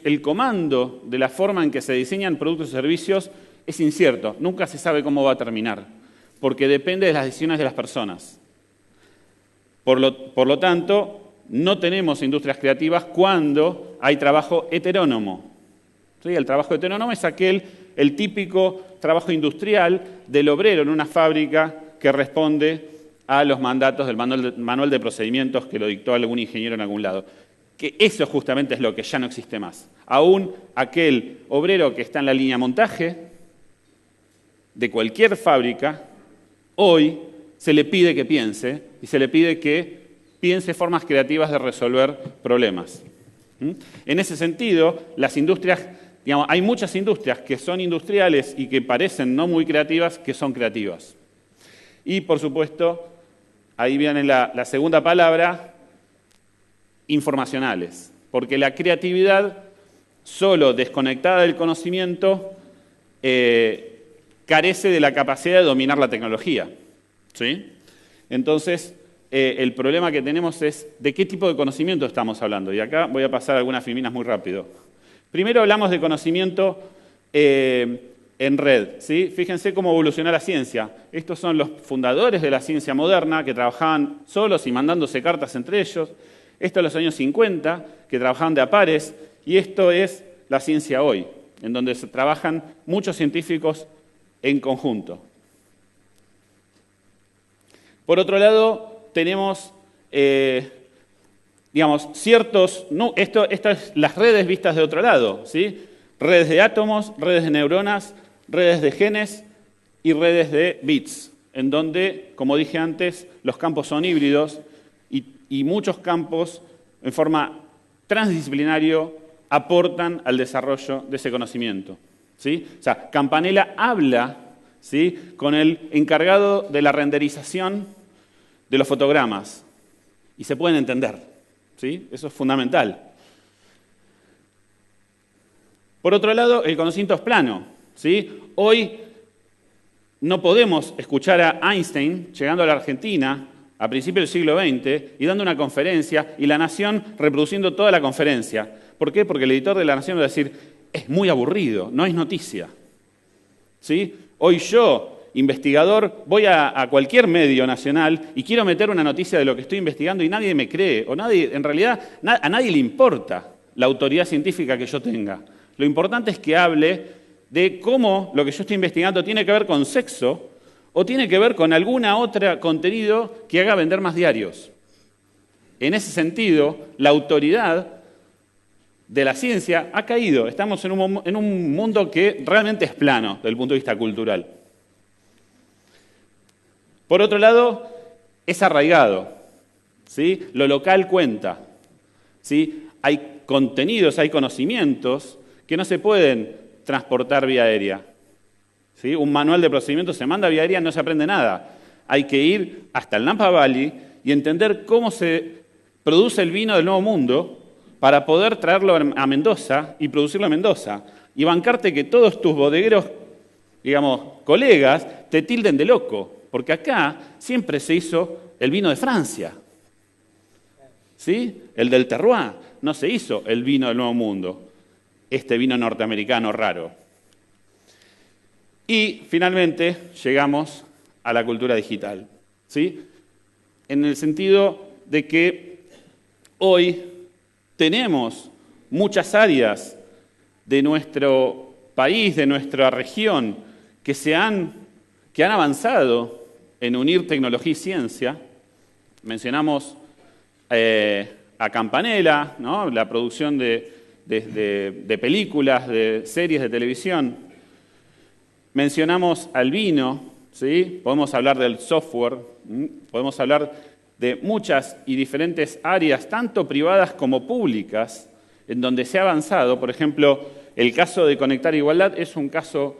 el comando de la forma en que se diseñan productos y servicios es incierto, nunca se sabe cómo va a terminar, porque depende de las decisiones de las personas. Por lo tanto, no tenemos industrias creativas cuando hay trabajo heterónomo. ¿Sí? El trabajo heterónomo es el típico trabajo industrial del obrero en una fábrica que responde a los mandatos del manual de procedimientos que lo dictó algún ingeniero en algún lado. Que eso justamente es lo que ya no existe más. Aún aquel obrero que está en la línea de montaje de cualquier fábrica, hoy se le pide que piense, y se le pide que piense formas creativas de resolver problemas. En ese sentido, las industrias, digamos, hay muchas industrias que son industriales y que parecen no muy creativas, que son creativas. Y, por supuesto, ahí viene la segunda palabra, informacionales. Porque la creatividad, solo desconectada del conocimiento, carece de la capacidad de dominar la tecnología. ¿Sí? Entonces, el problema que tenemos es de qué tipo de conocimiento estamos hablando. Y acá voy a pasar algunas filminas muy rápido. Primero hablamos de conocimiento en red. ¿Sí? Fíjense cómo evolucionó la ciencia. Estos son los fundadores de la ciencia moderna que trabajaban solos y mandándose cartas entre ellos. Esto en los años 50, que trabajaban de a pares. Y esto es la ciencia hoy, en donde se trabajan muchos científicos en conjunto. Por otro lado, tenemos, ciertos... No, esto es las redes vistas de otro lado, ¿sí? Redes de átomos, redes de neuronas, redes de genes y redes de bits, en donde, como dije antes, los campos son híbridos y muchos campos, en forma transdisciplinario, aportan al desarrollo de ese conocimiento. ¿Sí? O sea, Campanella habla, ¿sí?, con el encargado de la renderización de los fotogramas y se pueden entender. ¿Sí? Eso es fundamental. Por otro lado, el conocimiento es plano. ¿Sí? Hoy no podemos escuchar a Einstein llegando a la Argentina a principios del siglo XX y dando una conferencia y La Nación reproduciendo toda la conferencia. ¿Por qué? Porque el editor de La Nación va a decir, es muy aburrido, no es noticia. ¿Sí? Hoy yo, investigador, voy a cualquier medio nacional y quiero meter una noticia de lo que estoy investigando y nadie me cree, o en realidad a nadie le importa la autoridad científica que yo tenga. Lo importante es que hable de cómo lo que yo estoy investigando tiene que ver con sexo o tiene que ver con alguna otra contenido que haga vender más diarios. En ese sentido, la autoridad de la ciencia ha caído. Estamos en un mundo que realmente es plano desde el punto de vista cultural. Por otro lado, es arraigado. ¿Sí? Lo local cuenta. ¿Sí? Hay contenidos, hay conocimientos que no se pueden transportar vía aérea. ¿Sí? Un manual de procedimientos se manda vía aérea, no se aprende nada. Hay que ir hasta el Napa Valley y entender cómo se produce el vino del Nuevo Mundo para poder traerlo a Mendoza y producirlo en Mendoza. Y bancarte que todos tus bodegueros, colegas, te tilden de loco. Porque acá siempre se hizo el vino de Francia. ¿Sí? El del terroir. No se hizo el vino del Nuevo Mundo. Este vino norteamericano raro. Y finalmente llegamos a la cultura digital. ¿Sí? En el sentido de que hoy tenemos muchas áreas de nuestro país, de nuestra región, que han avanzado en unir tecnología y ciencia. Mencionamos a Campanella, ¿no? La producción de películas, de series de televisión. Mencionamos al vino, ¿sí? Podemos hablar del software, podemos hablar de muchas y diferentes áreas, tanto privadas como públicas, en donde se ha avanzado. Por ejemplo, el caso de Conectar Igualdad es un caso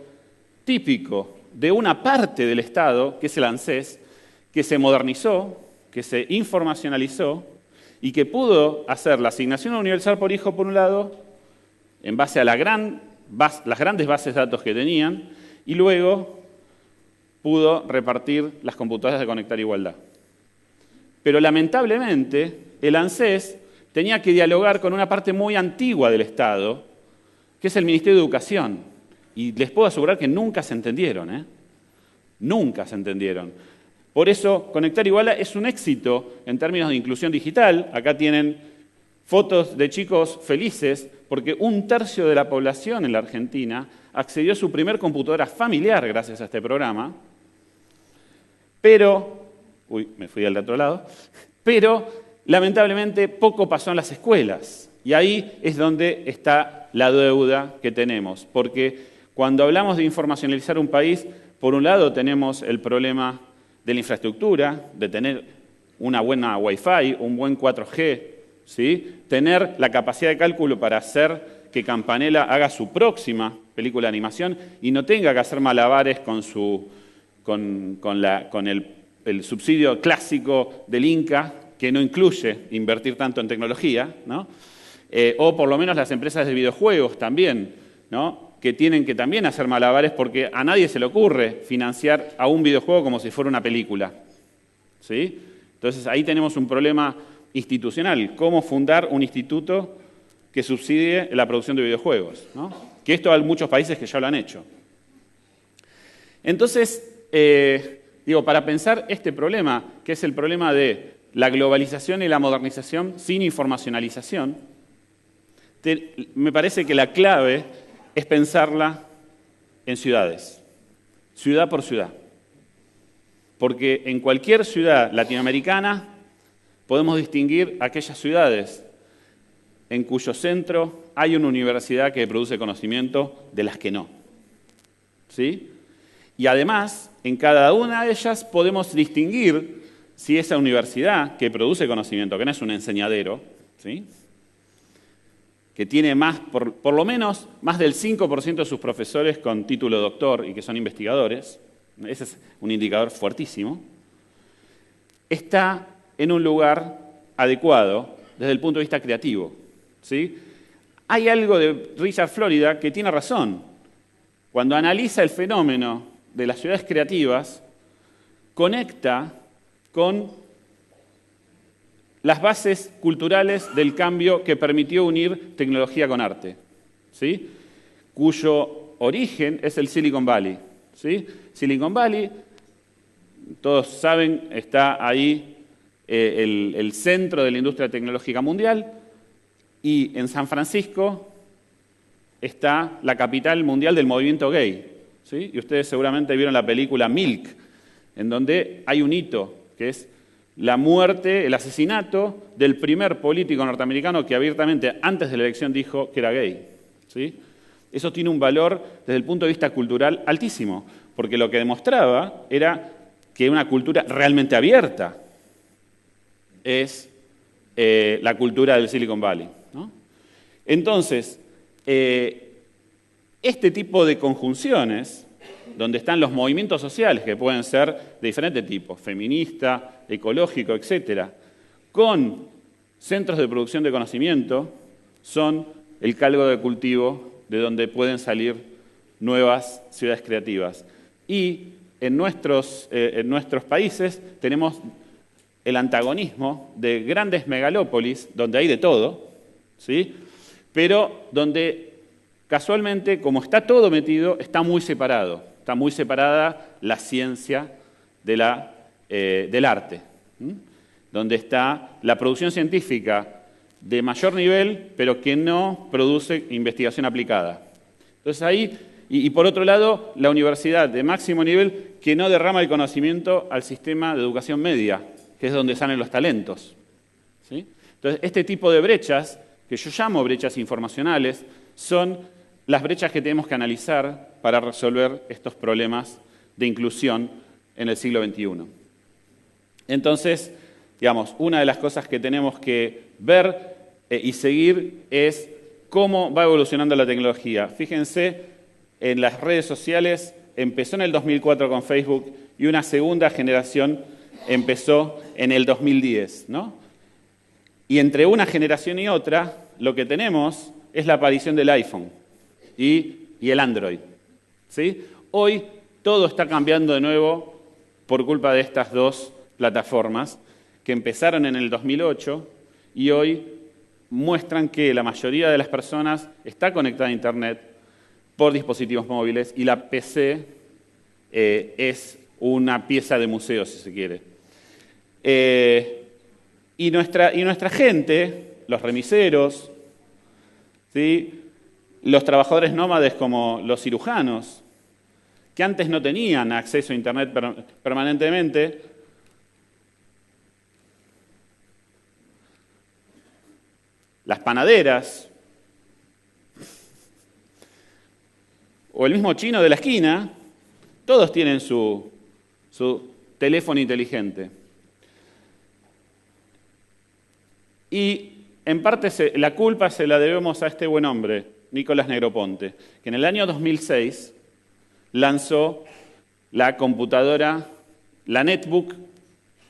típico de una parte del Estado, que es el ANSES, que se modernizó, que se informacionalizó y que pudo hacer la asignación universal por hijo, por un lado, en base a las grandes bases de datos que tenían, y luego pudo repartir las computadoras de Conectar Igualdad. Pero lamentablemente, el ANSES tenía que dialogar con una parte muy antigua del Estado, que es el Ministerio de Educación. Y les puedo asegurar que nunca se entendieron, ¿eh? Nunca se entendieron. Por eso, Conectar Igualdad es un éxito en términos de inclusión digital. Acá tienen fotos de chicos felices, porque 1/3 de la población en la Argentina accedió a su primer computadora familiar gracias a este programa. Pero, me fui al otro lado, pero lamentablemente poco pasó en las escuelas. Y ahí es donde está la deuda que tenemos, porque cuando hablamos de informacionalizar un país, por un lado tenemos el problema de la infraestructura, de tener una buena Wi-Fi, un buen 4G, ¿sí? Tener la capacidad de cálculo para hacer que Campanella haga su próxima película de animación y no tenga que hacer malabares con el subsidio clásico del Inca, que no incluye invertir tanto en tecnología, ¿no? O por lo menos las empresas de videojuegos también, ¿no? Que tienen que también hacer malabares porque a nadie se le ocurre financiar a un videojuego como si fuera una película, ¿sí? Entonces ahí tenemos un problema institucional, cómo fundar un instituto que subsidie la producción de videojuegos, ¿no? Que esto hay muchos países que ya lo han hecho. Entonces, para pensar este problema, que es el problema de la globalización y la modernización sin informacionalización, me parece que la clave es pensarla en ciudades, ciudad por ciudad. Porque en cualquier ciudad latinoamericana podemos distinguir aquellas ciudades en cuyo centro hay una universidad que produce conocimiento de las que no, ¿sí? Y además, en cada una de ellas podemos distinguir si esa universidad que produce conocimiento, que no es un enseñadero, ¿sí? Que tiene por lo menos más del 5% de sus profesores con título de doctor y que son investigadores, ese es un indicador fuertísimo, está en un lugar adecuado desde el punto de vista creativo, ¿sí? Hay algo de Richard Florida que tiene razón. Cuando analiza el fenómeno de las ciudades creativas, conecta con las bases culturales del cambio que permitió unir tecnología con arte, ¿sí? Cuyo origen es el Silicon Valley, ¿sí? Silicon Valley, todos saben, está ahí el centro de la industria tecnológica mundial, y en San Francisco está la capital mundial del movimiento gay, ¿sí? Y ustedes seguramente vieron la película Milk, en donde hay un hito, que es la muerte, el asesinato del primer político norteamericano que abiertamente antes de la elección dijo que era gay, ¿sí? Eso tiene un valor desde el punto de vista cultural altísimo, porque lo que demostraba era que una cultura realmente abierta es la cultura del Silicon Valley, ¿no? Entonces, este tipo de conjunciones, donde están los movimientos sociales, que pueden ser de diferentes tipos, feminista, ecológico, etcétera, con centros de producción de conocimiento, son el caldo de cultivo de donde pueden salir nuevas ciudades creativas. Y en nuestros países tenemos el antagonismo de grandes megalópolis, donde hay de todo, ¿sí? Pero donde casualmente, como está todo metido, está muy separado. Está muy separada la ciencia del arte, donde está la producción científica de mayor nivel, pero que no produce investigación aplicada. Entonces ahí, y por otro lado, la universidad de máximo nivel que no derrama el conocimiento al sistema de educación media, que es donde salen los talentos, ¿sí? Entonces, este tipo de brechas, que yo llamo brechas informacionales, son las brechas que tenemos que analizar para resolver estos problemas de inclusión en el siglo XXI. Entonces, digamos, una de las cosas que tenemos que ver y seguir es cómo va evolucionando la tecnología. Fíjense, en las redes sociales empezó en el 2004 con Facebook y una segunda generación empezó en el 2010, ¿no? Y entre una generación y otra, lo que tenemos es la aparición del iPhone y el Android, ¿sí? Hoy todo está cambiando de nuevo por culpa de estas dos plataformas que empezaron en el 2008 y hoy muestran que la mayoría de las personas está conectada a Internet por dispositivos móviles y la PC es una pieza de museo, si se quiere. Y nuestra gente, los remiseros, ¿sí?, los trabajadores nómades como los cirujanos, que antes no tenían acceso a Internet permanentemente, las panaderas, o el mismo chino de la esquina, todos tienen su teléfono inteligente. Y en parte la culpa se la debemos a este buen hombre, Nicolás Negroponte, que en el año 2006 lanzó la computadora, la netbook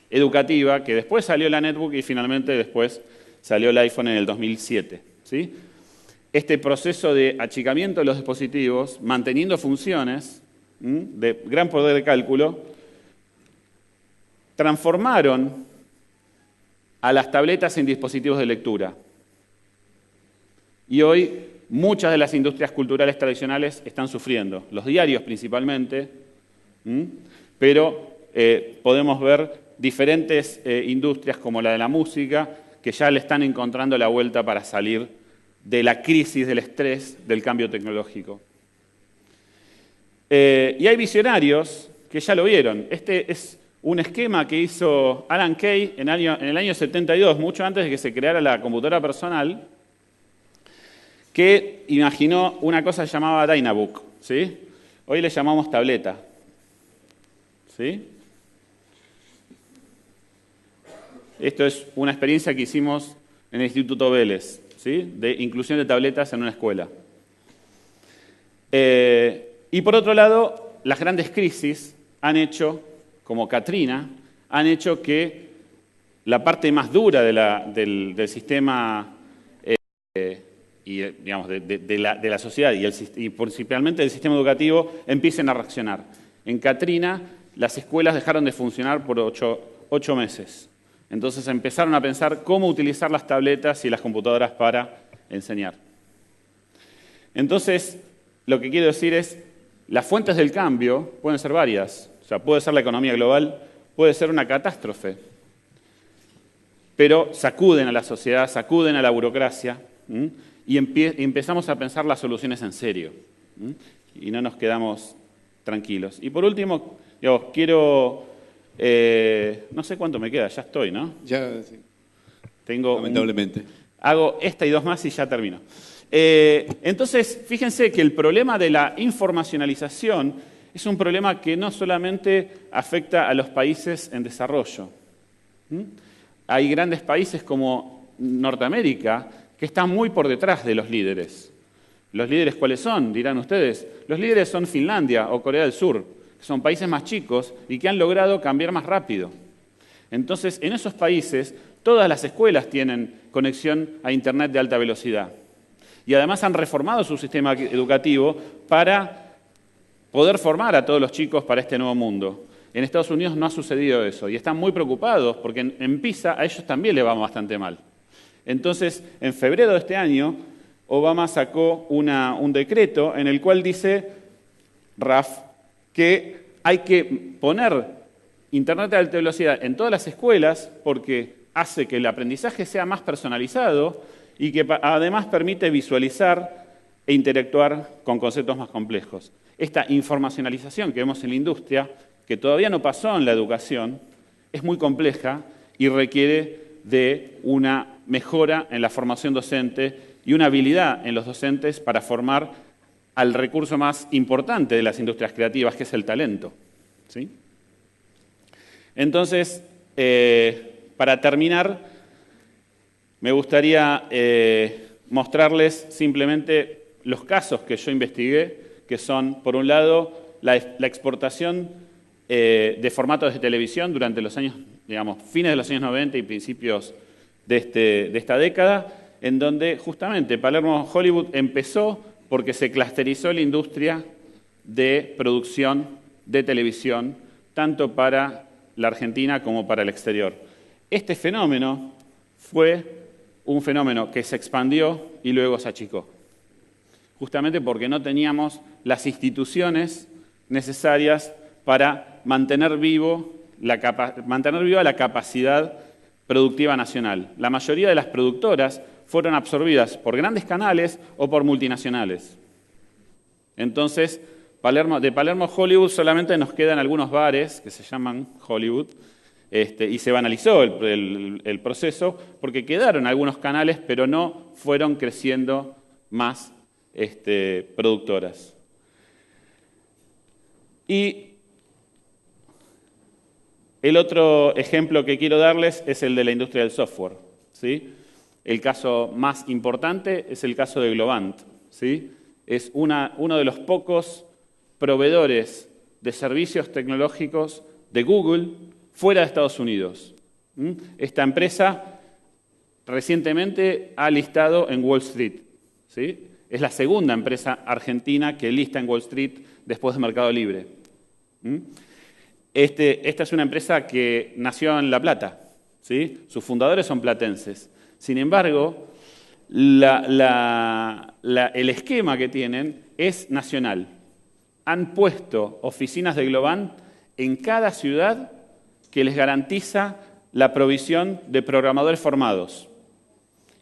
educativa, que después salió la netbook y finalmente después salió el iPhone en el 2007, ¿sí? Este proceso de achicamiento de los dispositivos, manteniendo funciones de gran poder de cálculo, transformaron a las tabletas en dispositivos de lectura. Y hoy muchas de las industrias culturales tradicionales están sufriendo, los diarios principalmente, pero podemos ver diferentes industrias como la de la música que ya le están encontrando la vuelta para salir de la crisis, del estrés, del cambio tecnológico. Y hay visionarios que ya lo vieron. Este es un esquema que hizo Alan Kay en el año 72, mucho antes de que se creara la computadora personal, que imaginó una cosa que llamaba Dynabook, ¿sí? Hoy le llamamos tableta, ¿sí? Esto es una experiencia que hicimos en el Instituto Vélez, ¿sí?, de inclusión de tabletas en una escuela. Y por otro lado, las grandes crisis han hecho, como Katrina, han hecho que la parte más dura del sistema y digamos, de la sociedad y principalmente del sistema educativo empiecen a reaccionar. En Katrina, las escuelas dejaron de funcionar por 8 meses. Entonces empezaron a pensar cómo utilizar las tabletas y las computadoras para enseñar. Entonces, lo que quiero decir es, las fuentes del cambio pueden ser varias. O sea, puede ser la economía global, puede ser una catástrofe, pero sacuden a la sociedad, sacuden a la burocracia, y empezamos a pensar las soluciones en serio, y no nos quedamos tranquilos. Y por último, quiero... no sé cuánto me queda, ya estoy, ¿no? Ya, sí. Lamentablemente. Hago esta y 2 más y ya termino. Entonces, fíjense que el problema de la informacionalización es un problema que no solamente afecta a los países en desarrollo. Hay grandes países como Norteamérica que están muy por detrás de los líderes. ¿Los líderes cuáles son? Dirán ustedes. Los líderes son Finlandia o Corea del Sur, que son países más chicos y que han logrado cambiar más rápido. Entonces, en esos países, todas las escuelas tienen conexión a Internet de alta velocidad. Y además han reformado su sistema educativo para poder formar a todos los chicos para este nuevo mundo. En Estados Unidos no ha sucedido eso y están muy preocupados porque en PISA a ellos también les va bastante mal. Entonces, en febrero de este año, Obama sacó un decreto en el cual dice, Raf, que hay que poner Internet de alta velocidad en todas las escuelas porque hace que el aprendizaje sea más personalizado y que además permite visualizar e interactuar con conceptos más complejos. Esta informacionalización que vemos en la industria, que todavía no pasó en la educación, es muy compleja y requiere de una mejora en la formación docente y una habilidad en los docentes para formar al recurso más importante de las industrias creativas, que es el talento, ¿sí? Entonces, para terminar, me gustaría mostrarles simplemente los casos que yo investigué, que son, por un lado, la exportación de formatos de televisión durante los años, digamos, fines de los años 90 y principios de esta década, en donde justamente Palermo Hollywood empezó porque se clusterizó la industria de producción de televisión, tanto para la Argentina como para el exterior. Este fenómeno fue un fenómeno que se expandió y luego se achicó, justamente porque no teníamos las instituciones necesarias para mantener viva la capacidad productiva nacional. La mayoría de las productoras fueron absorbidas por grandes canales o por multinacionales. Entonces, de Palermo Hollywood solamente nos quedan algunos bares que se llaman Hollywood, y se banalizó el proceso porque quedaron algunos canales, pero no fueron creciendo más productoras. Y el otro ejemplo que quiero darles es el de la industria del software, ¿sí? El caso más importante es el caso de Globant, ¿sí? Es uno de los pocos proveedores de servicios tecnológicos de Google fuera de Estados Unidos. Esta empresa recientemente ha listado en Wall Street, ¿sí? Es la segunda empresa argentina que lista en Wall Street después de Mercado Libre. Esta es una empresa que nació en La Plata, ¿sí? Sus fundadores son platenses. Sin embargo, el esquema que tienen es nacional. Han puesto oficinas de Globant en cada ciudad que les garantiza la provisión de programadores formados.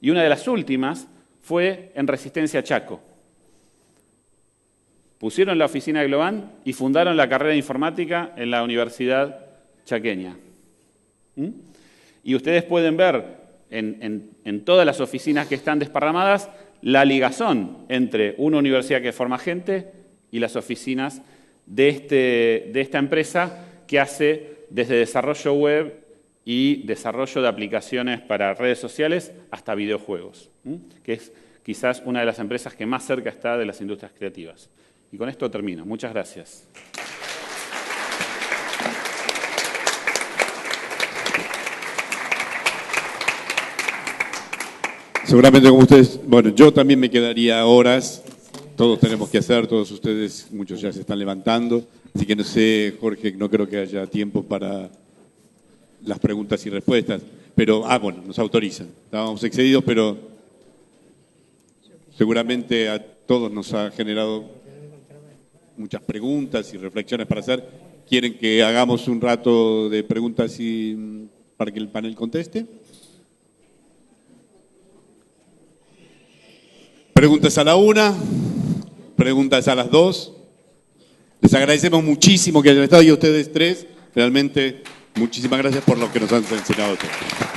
Y una de las últimas fue en Resistencia Chaco. Pusieron la oficina de Globant y fundaron la carrera de informática en la Universidad Chaqueña. Y ustedes pueden ver en todas las oficinas que están desparramadas la ligazón entre una universidad que forma gente y las oficinas de esta empresa que hace desde desarrollo web y desarrollo de aplicaciones para redes sociales hasta videojuegos, que es quizás una de las empresas que más cerca está de las industrias creativas. Y con esto termino. Muchas gracias. Seguramente como ustedes, bueno, yo también me quedaría horas, todos tenemos que hacer, todos ustedes, muchos ya se están levantando, así que no sé, Jorge, no creo que haya tiempo para las preguntas y respuestas, pero, bueno, nos autorizan, estábamos excedidos, pero seguramente a todos nos ha generado muchas preguntas y reflexiones para hacer. ¿Quieren que hagamos un rato de preguntas para que el panel conteste? Preguntas a la 1, preguntas a las 2. Les agradecemos muchísimo que hayan estado y a ustedes 3. Realmente, muchísimas gracias por lo que nos han enseñado todos.